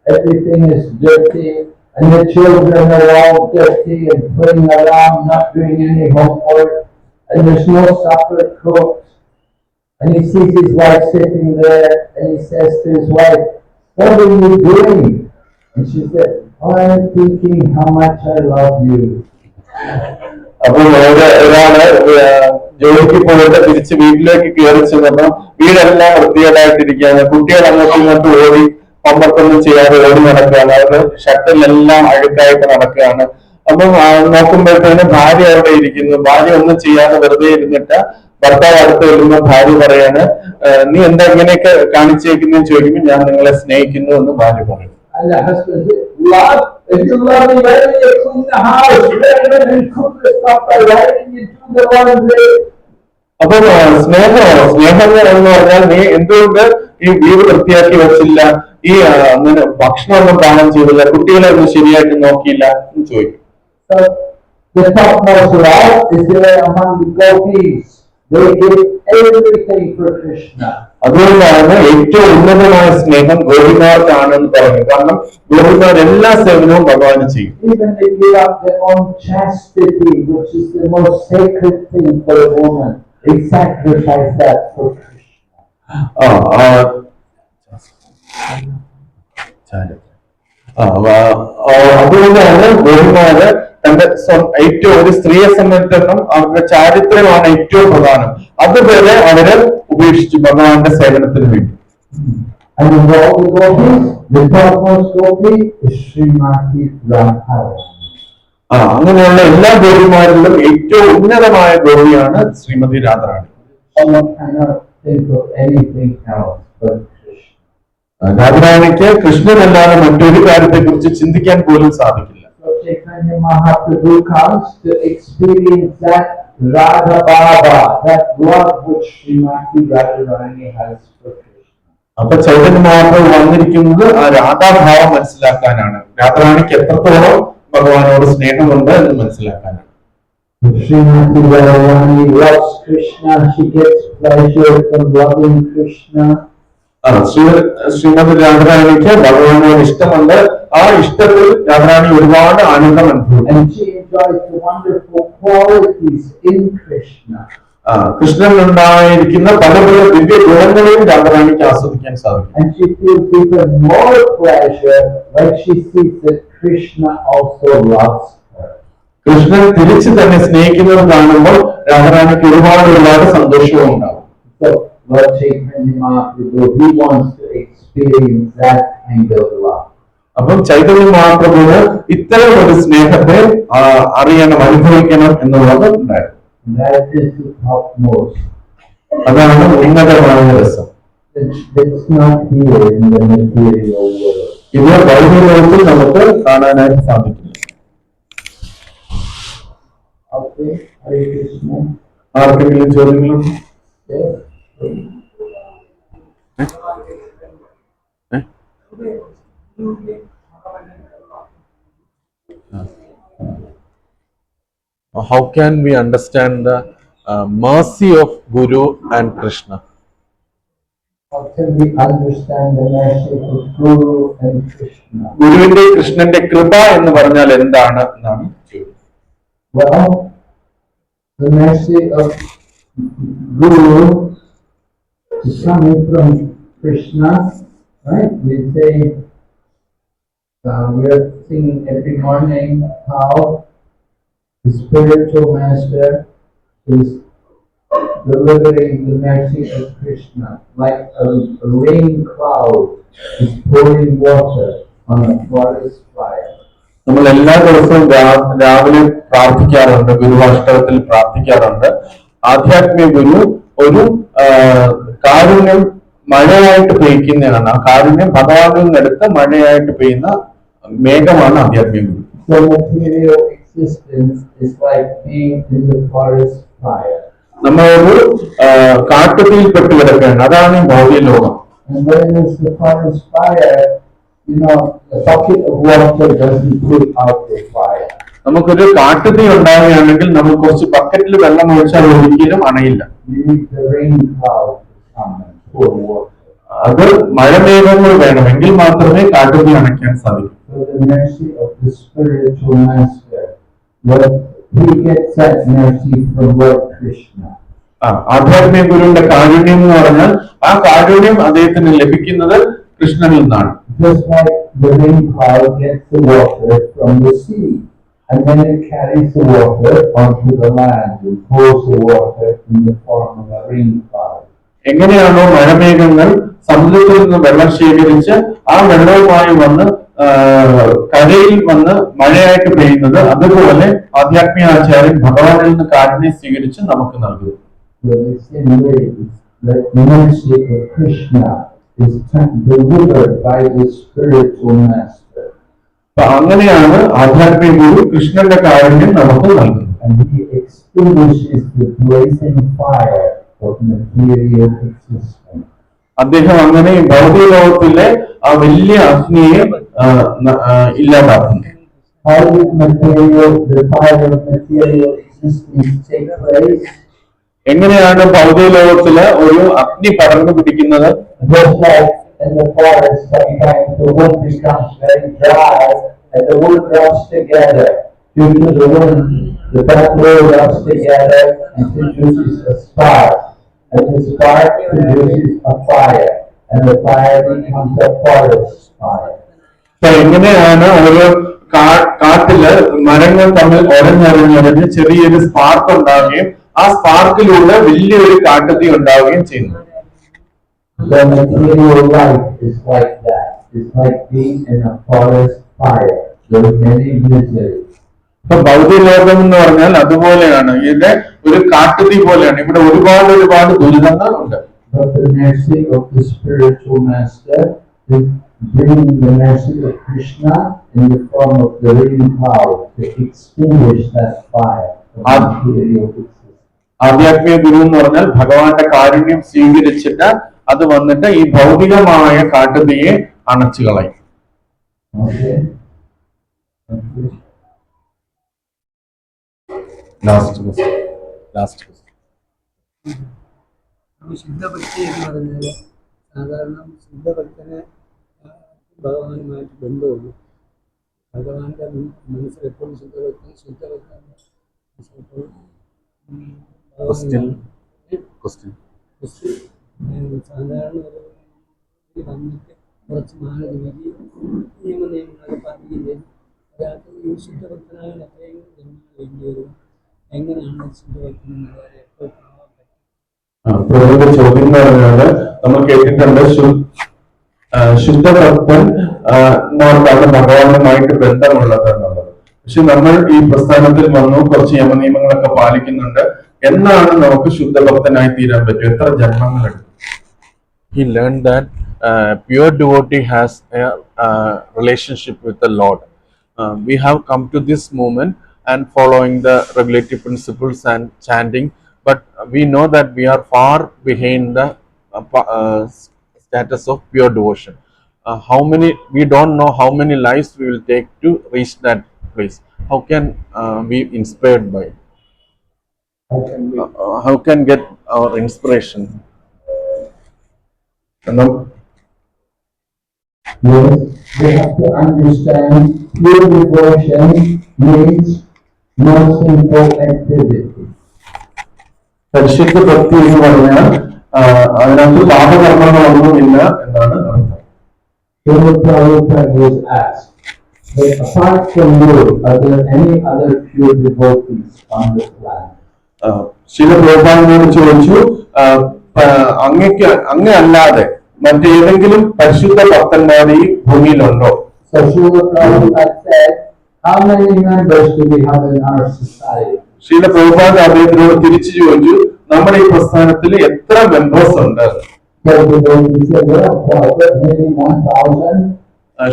everything is dirty, and the children are all dirty and playing around, not doing any homework, and there's no supper cooked. And he sees his wife sitting there, and he says to his wife, what are you doing? And she said, oh, I'm thinking how much I love you. അപ്പോൾ ഒരാള് ജോലിക്ക് പോയിട്ട് തിരിച്ച് വീട്ടിലേക്ക് കയറി ചെന്നപ്പോ വീടെല്ലാം വൃത്തികേടായിട്ടിരിക്കുകയാണ്. കുട്ടികൾ അങ്ങോട്ടും ഇങ്ങോട്ടും ഓടി ഹോംവർക്കൊന്നും ചെയ്യാതെ ഓടി നടക്കുകയാണ്. അവരുടെ ഷട്ടിലെല്ലാം അഴുക്കായിട്ട് നടക്കുകയാണ്. അപ്പം നോക്കുമ്പോഴത്തേന് ഭാര്യ അവിടെ ഇരിക്കുന്നു. ഭാര്യ ഒന്നും ചെയ്യാതെ വെറുതെ ഇരുന്നിട്ട് ഭർത്താവ് അടുത്ത് വരുമ്പോ ഭാര്യ പറയാണ്, നീ എന്താ ഇങ്ങനെയൊക്കെ കാണിച്ചേക്കുന്നതെന്ന് ചോദിക്കുമ്പോൾ ഞാൻ നിങ്ങളെ സ്നേഹിക്കുന്നു എന്ന് ഭാര്യ പറയും. And the husband said, Love, if you love me, why don't you clean the house? And cook the stuff by why didn't you do the laundry? അപ്പൊ സ്നേഹം എന്ന് പറഞ്ഞാൽ നീ എന്തുകൊണ്ട് ഈ വീട് വൃത്തിയാക്കി വെച്ചില്ല, ഈ അങ്ങനെ ഭക്ഷണമൊന്നും പാകം ചെയ്തില്ല, കുട്ടികളെ ഒന്നും ശരിയായിട്ട് നോക്കിയില്ല എന്ന് ചോദിക്കും. So the topmost love is there among the gopis. They give everything for Krishna. അതുകൊണ്ടാണ് ഏറ്റവും ഉന്നതമായ സ്നേഹം ഗോപിമാർക്കാണെന്ന് പറയുന്നത്. കാരണം ഗോപിമാർ എല്ലാ സേവനവും ഭഗവാന് ചെയ്യും. Even they give up their own chastity, which is the most sacred thing for a woman. They sacrifice that for Krishna. അതുകൊണ്ടാണ് ഗോപിമാര് തന്റെ ഏറ്റവും ഒരു സ്ത്രീയെ സംബന്ധിച്ചിടത്തോളം അവരുടെ ചാരിത്രമാണ് ഏറ്റവും പ്രധാനം. അതുവരെ അവര് ഉപേക്ഷിച്ചു ഭഗവാന്റെ സേവനത്തിന് വേണ്ടി. And of all the gopis, the topmost gopi is Srimati Radharani. അങ്ങനെയുള്ള എല്ലാ ഗോപിമാരിലും ഏറ്റവും ഉന്നതമായ ഗോപിയാണ് Shrimati Radha Rani. Someone cannot think of anything else but Krishna. രാധാറാണിക്ക് കൃഷ്ണനല്ലാതെ മറ്റൊരു കാര്യത്തെ കുറിച്ച് ചിന്തിക്കാൻ പോലും സാധിക്കില്ല. So Chaitanya Mahaprabhu comes to experience that Radha Baba, that love which Srimati Radharani has for Krishna. അപ്പൊ ചൈതന്യ മഹാപ്രഭു വന്നിരിക്കുന്നത് ആ രാധാഭാവം മനസ്സിലാക്കാനാണ്. രാധാറാണിക്ക് എത്രത്തോളം ഭഗവാനോട് സ്നേഹമുണ്ട് എന്ന് മനസ്സിലാക്കാനാണ്. Srimati Radharani loves Krishna, she gets pleasure from loving Krishna. Shrimati രാധാറാണിക്ക് ഭഗവാനോട് ഇഷ്ടമുണ്ട്. ആ ഇഷ്ടത്തിൽ രാധാറാണി ഒരുപാട് ആനന്ദം അനുഭവിക്കും. And she enjoys the wonderful qualities in Krishna. കൃഷ്ണനുണ്ടായിരിക്കുന്ന പല പല ദിവ്യ ഗുണങ്ങളെയും രാധാറാണിക്ക് ആസ്വദിക്കാൻ സാധിക്കും. And she feels even more pleasure when she sees that Krishna also loves her. Krishnan തിരിച്ചു തന്നെ സ്നേഹിക്കുന്നത് കാണുമ്പോൾ രാധാറാണിക്ക് ഒരുപാട് സന്തോഷവും ഉണ്ടാവും. So Lord Chaitanya Mahaprabhu, he wants to experience that kind of love. അപ്പം ചൈതന്യ മഹാപ്രഭുവിന് ഇത്തരം ഒരു സ്നേഹത്തെ അറിയണം, അനുഭവിക്കണം എന്നുള്ളത് ഉണ്ടായിരുന്നു. That is the topmost. അതാണ് ഉന്നതമായ രസം. It's not here in the material world. ഇത് ഭൗതിക ലോകത്തിൽ നമുക്ക് കാണാനായിട്ട് സാധിക്കില്ല. Okay, Hare Krishna. ആർക്കെങ്കിലും ചോദ്യങ്ങളുണ്ടോ? Yes. How can we understand the mercy of Guru and Krishna? How can we understand the mercy of Guru and Krishna? ഗുരുവിന്റെ കൃഷ്ണന്റെ കൃപ എന്ന് പറഞ്ഞാൽ എന്താണ് എന്നാണ് ചോദ്യം. Well, the mercy of Guru is coming from Krishna, right? We say, we are singing every morning how the spiritual master is delivering the mercy of Krishna, like a rain cloud is pouring water on a forest fire. നമ്മൾ എല്ലാ ദിവസവും രാവിലെ പ്രാർത്ഥിക്കാറുണ്ട്, ഗുരുവാഷ്ടകത്തിൽ പ്രാർത്ഥിക്കാറുണ്ട്. ആധ്യാത്മിക ഗുരു ഒരു കാരുണ്യം മഴയായിട്ട് പെയ്യ്ക്കുന്നതാണ്. ആ കാരുണ്യം ഭഗവാനിൽ നിന്നെടുത്ത് മഴയായിട്ട് പെയ്യുന്ന മേഘമാണ് ആധ്യാത്മിക ഗുരു. So material existence is like being in the forest fire. നമ്മളൊരു കാട്ടുതീയിൽപ്പെട്ട് കിടക്കുകയാണ്. അതാണ് ഈ ഭൗതിക ലോകം. And when there's the forest fire, you know, a bucket of water doesn't put out the fire. നമുക്കൊരു കാട്ടുതീ ഉണ്ടാവുകയാണെങ്കിൽ നമ്മൾ കുറച്ച് ബക്കറ്റിൽ വെള്ളം ഒഴിച്ചാൽ ഒരിക്കലും അണയില്ല. You need the rain cloud to come and pour water. അത് മഴമേഘങ്ങൾ വേണമെങ്കിൽ മാത്രമേ കാട്ടുതീ അണയ്ക്കാൻ സാധിക്കൂ. So the mercy of the spiritual master, Lord, he gets that mercy from Lord Krishna. ആധ്യാത്മിക ഗുരുവിന്റെ കാരുണ്യം എന്ന് പറഞ്ഞാൽ ആ കാരുണ്യം അദ്ദേഹത്തിന് ലഭിക്കുന്നത് കൃഷ്ണനിൽ നിന്നാണ്. Just like the rain cloud gets the water from the sea, and then it carries the water onto the land and pours the water in the form of a rain cloud. എങ്ങനെയാണോ മഴമേഘങ്ങൾ സമുദ്രത്തിൽ നിന്ന് വെള്ളം ശേഖരിച്ച് ആ വെള്ളവുമായി വന്ന് കരയിൽ വന്ന് മഴയായിട്ട് പെയ്യുന്നത്, അതുപോലെ ആധ്യാത്മിക ആചാര്യൻ ഭഗവാനിൽ നിന്ന് കാരുണ്യം സ്വീകരിച്ച് നമുക്ക് നൽകുന്നു. So the same way, the mercy of Krishna is delivered by the spiritual master. അപ്പൊ അങ്ങനെയാണ് ആധ്യാത്മിക ഗുരു കൃഷ്ണന്റെ കാരുണ്യം നമുക്ക് നൽകുന്നത്. And he extinguishes the blazing fire of material existence. അദ്ദേഹം അങ്ങനെ ഭൗതിക ലോകത്തിലെ ആ വലിയ അഗ്നിയെ ഇല്ലാതാക്കുന്നു. How did the fire of material existence take place? എങ്ങനെയാണ് ഭൗതിക ലോകത്തില് ഒരു അഗ്നി പടർന്നു പിടിക്കുന്നത്? Just like in the forest, sometimes the wood becomes very dry and the wood rubs together. Due to the wind, the wood rubs together and produces a spark. And the spark produces a fire. And the fire becomes a forest fire. അപ്പൊ എങ്ങനെയാണ് ഒരു കാട്ടില് മരങ്ങൾ തമ്മിൽ ഒരഞ്ഞൊരഞ്ഞൊരഞ്ഞ് ചെറിയൊരു spark ഉണ്ടാവുകയും ആ സ്പാർക്കിലൂടെ വലിയൊരു കാട്ടുതീ ഉണ്ടാവുകയും ചെയ്യുന്നു. The material life is like that. It's like being in a forest fire. There are many miseries. ഇപ്പൊ ഭൗതിക ലോകം എന്ന് പറഞ്ഞാൽ അതുപോലെയാണ്, ഇത് ഒരു കാട്ടുതീ പോലെയാണ്. ഇവിടെ ഒരുപാട് ദുരിതങ്ങൾ ഉണ്ട്. But the mercy of the spiritual master is bringing the mercy of Krishna in the form of the rain cloud to extinguish that fire of material existence. ആധ്യാത്മിക ഗുരു എന്ന് പറഞ്ഞാൽ ഭഗവാന്റെ കാരുണ്യം സ്വീകരിച്ചിട്ട് അത് വന്നിട്ട് ഈ ഭൗതികമായ കാട്ടുതീയെ അണച്ചു കളയും. Okay. ലാസ്റ്റ് ശുദ്ധഭക്തി എന്ന് പറഞ്ഞാൽ സാധാരണ ശുദ്ധഭക്തന് ഭഗവാനുമായിട്ട് ബന്ധമുള്ളൂ. ഭഗവാന്റെ മനസ്സിൽ എപ്പോഴും ശുദ്ധഭക്തൻ സാധാരണ ഒരു വന്നിട്ട് കുറച്ച് മാല ജപിക്കുകയും നിയമങ്ങളൊക്കെ പാലിക്കുകയും ചെയ്യും. ഒരാൾക്ക് ഈ ശുദ്ധഭക്തനായ അത്രയും ജന്മങ്ങൾ വേണ്ടി വരും. എങ്ങനെയാണ് ശുദ്ധഭക്തൻ എപ്പോൾ ചോദ്യം എന്ന് പറഞ്ഞാല് നമ്മൾ കേട്ടിട്ടുണ്ട് ശുദ്ധഭക്തൻ എന്നവർക്കാണ് ഭഗവാനുമായിട്ട് ബന്ധമുള്ളത് എന്നുള്ളത്. പക്ഷെ നമ്മൾ ഈ പ്രസ്ഥാനത്തിൽ വന്നു, കുറച്ച് യമനിയമങ്ങളൊക്കെ പാലിക്കുന്നുണ്ട്. എന്നാണ് നമുക്ക് ശുദ്ധഭക്തനായി തീരാൻ പറ്റും? എത്ര ജന്മങ്ങളുണ്ട്? He learned that pure devotee has a relationship with the Lord. We have come to this moment and following the regulatory principles and chanting, but we know that we are far behind the status of pure devotion. We don't know how many lives we will take to reach that place. How can we inspired by? How can get our inspiration? Yes, they have to understand pure devotion means no sinful activity. പരിശുദ്ധ ഭക്തി എന്ന് പറഞ്ഞാൽ അതിനകത്ത് പാപകർമ്മങ്ങളൊന്നുമില്ല എന്നാണ് അർത്ഥം. Srila Prabhupada was asked, that apart from you, are there any other pure devotees on the planet? ശില പ്രഭുപാദിനോട് ചോദിച്ചു, അങ്ങല്ലാതെ മറ്റേതെങ്കിലും പരിശുദ്ധ ഭക്തന്മാർ ഈ ഭൂമിയിലുണ്ടോ? So Srila Prabhupada said, how many members do we have in our society? ശീല പ്രഭുപാദ് അദ്ദേഹത്തിനോട് തിരിച്ചു ചോദിച്ചു, നമ്മുടെ ഈ പ്രസ്ഥാനത്തിൽ എത്ര മെമ്പേഴ്സ് ഉണ്ട്?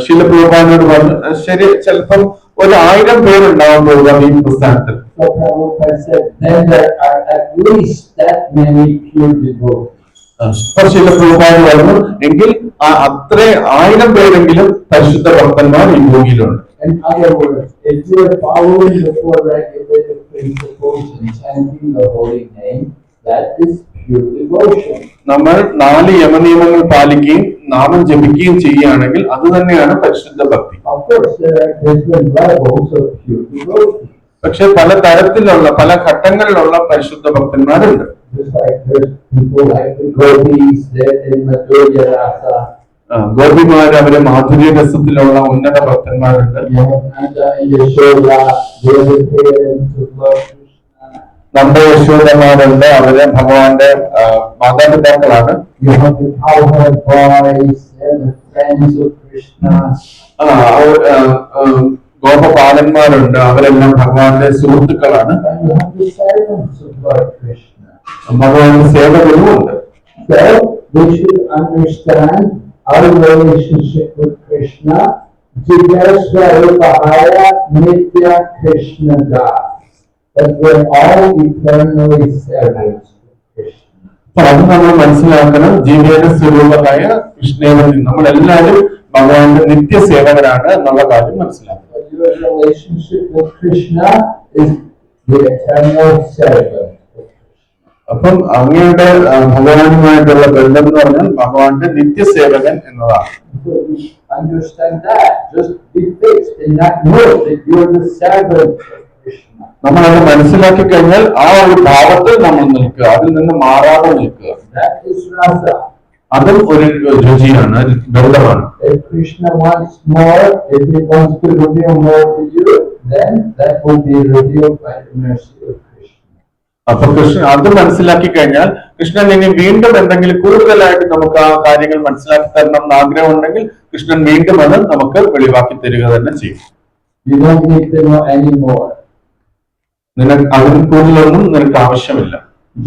ശീല പ്രഭുപാദിനോട് പറഞ്ഞു, ശരി, ചിലപ്പം 1000 പേരുണ്ടാവാൻ പോകുക ഈ പ്രസ്ഥാനത്തിൽ. ശീല പ്രഭുപാദ് പറഞ്ഞു, എങ്കിൽ അത്ര 1000 പേരെങ്കിലും പരിശുദ്ധ ഭക്തന്മാർ ഈ ഭൂമിയിലുണ്ട്. In other words, if you are following the 4 regulative principles and chanting the holy name, that is pure devotion. നമ്മൾ 4 യമനിയമങ്ങൾ പാലിക്കുകയും നാമം ജപിക്കുകയും ചെയ്യുകയാണെങ്കിൽ അത് തന്നെയാണ് പരിശുദ്ധ ഭക്തി. Of course, there are different levels of pure devotion. പക്ഷെ പല തരത്തിലുള്ള പല ഘട്ടങ്ങളിലുള്ള പരിശുദ്ധ ഭക്തന്മാരുണ്ട്. Just like there's people like the gopis, they're in Madhurya Rasa. ഗോപിമാർ അവര് മാധുര്യ രസത്തിലുള്ള ഉന്നത ഭക്തന്മാരുണ്ട്. നന്ദ യശോദമാരുണ്ട്, അവര് ഭഗവാന്റെ മാതാപിതാക്കളാണ്. Krishna. ഗോപപാലന്മാരുണ്ട്, അവരെല്ലാം ഭഗവാന്റെ സുഹൃത്തുക്കളാണ്. And you have the servants of Lord Krishna. ഭഗവാന്റെ സേവകരുമുണ്ട്. So we should understand our relationship with Krishna. Jigasvarupahaya Nitya Krishna Das. That we're all eternally servants of Krishna. അപ്പൊ അത് നമ്മൾ മനസ്സിലാക്കണം. ജീവേന സ്വരൂപമായ കൃഷ്ണേവൻ നമ്മളെല്ലാവരും ഭഗവാന്റെ നിത്യസേവകരാണ് എന്നുള്ള കാര്യം മനസ്സിലാക്കണം. So your relationship with Krishna is the eternal servant. അപ്പം അങ്ങയുടെ ഭഗവാനുമായിട്ടുള്ള ബന്ധം എന്ന് പറഞ്ഞാൽ ഭഗവാന്റെ നിത്യസേവകൻ എന്നതാണ്. So we understand that. Just be fixed in that note that you're the servant of Krishna. നമ്മളത് മനസ്സിലാക്കി കഴിഞ്ഞാൽ ആ ഒരു ഭാവത്തിൽ നമ്മൾ നിൽക്കുക, അതിൽ നിന്ന് മാറാതെ നിൽക്കുക. That is rasa. അതും ഒരു രുചിയാണ്, ബന്ധമാണ്. If Krishna wants more, if he wants to reveal more to you, then that will be revealed by the mercy of Krishna. അപ്പൊ കൃഷ്ണൻ അത് മനസ്സിലാക്കി കഴിഞ്ഞാൽ കൃഷ്ണൻ ഇനി വീണ്ടും എന്തെങ്കിലും കൂടുതലായിട്ട് നമുക്ക് ആ കാര്യങ്ങൾ മനസ്സിലാക്കി തരണം എന്ന് ആഗ്രഹം ഉണ്ടെങ്കിൽ കൃഷ്ണൻ വീണ്ടും അത് നമുക്ക് വെളിവാക്കി തരിക തന്നെ ചെയ്യും. You don't need to know any more. നിനക്ക് അതിൽ കൂടുതലൊന്നും നിനക്ക് ആവശ്യമില്ല.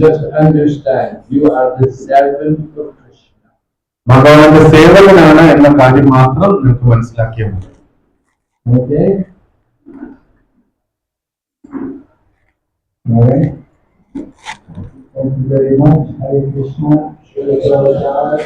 Just understand you are the servant of Krishna. ഭഗവാന്റെ സേവകനാണ് എന്ന കാര്യം മാത്രം നിനക്ക് മനസ്സിലാക്കിയാൽ മതി. Okay? Alright. Thank you very much. Hare Krishna. Shri Prabhupada.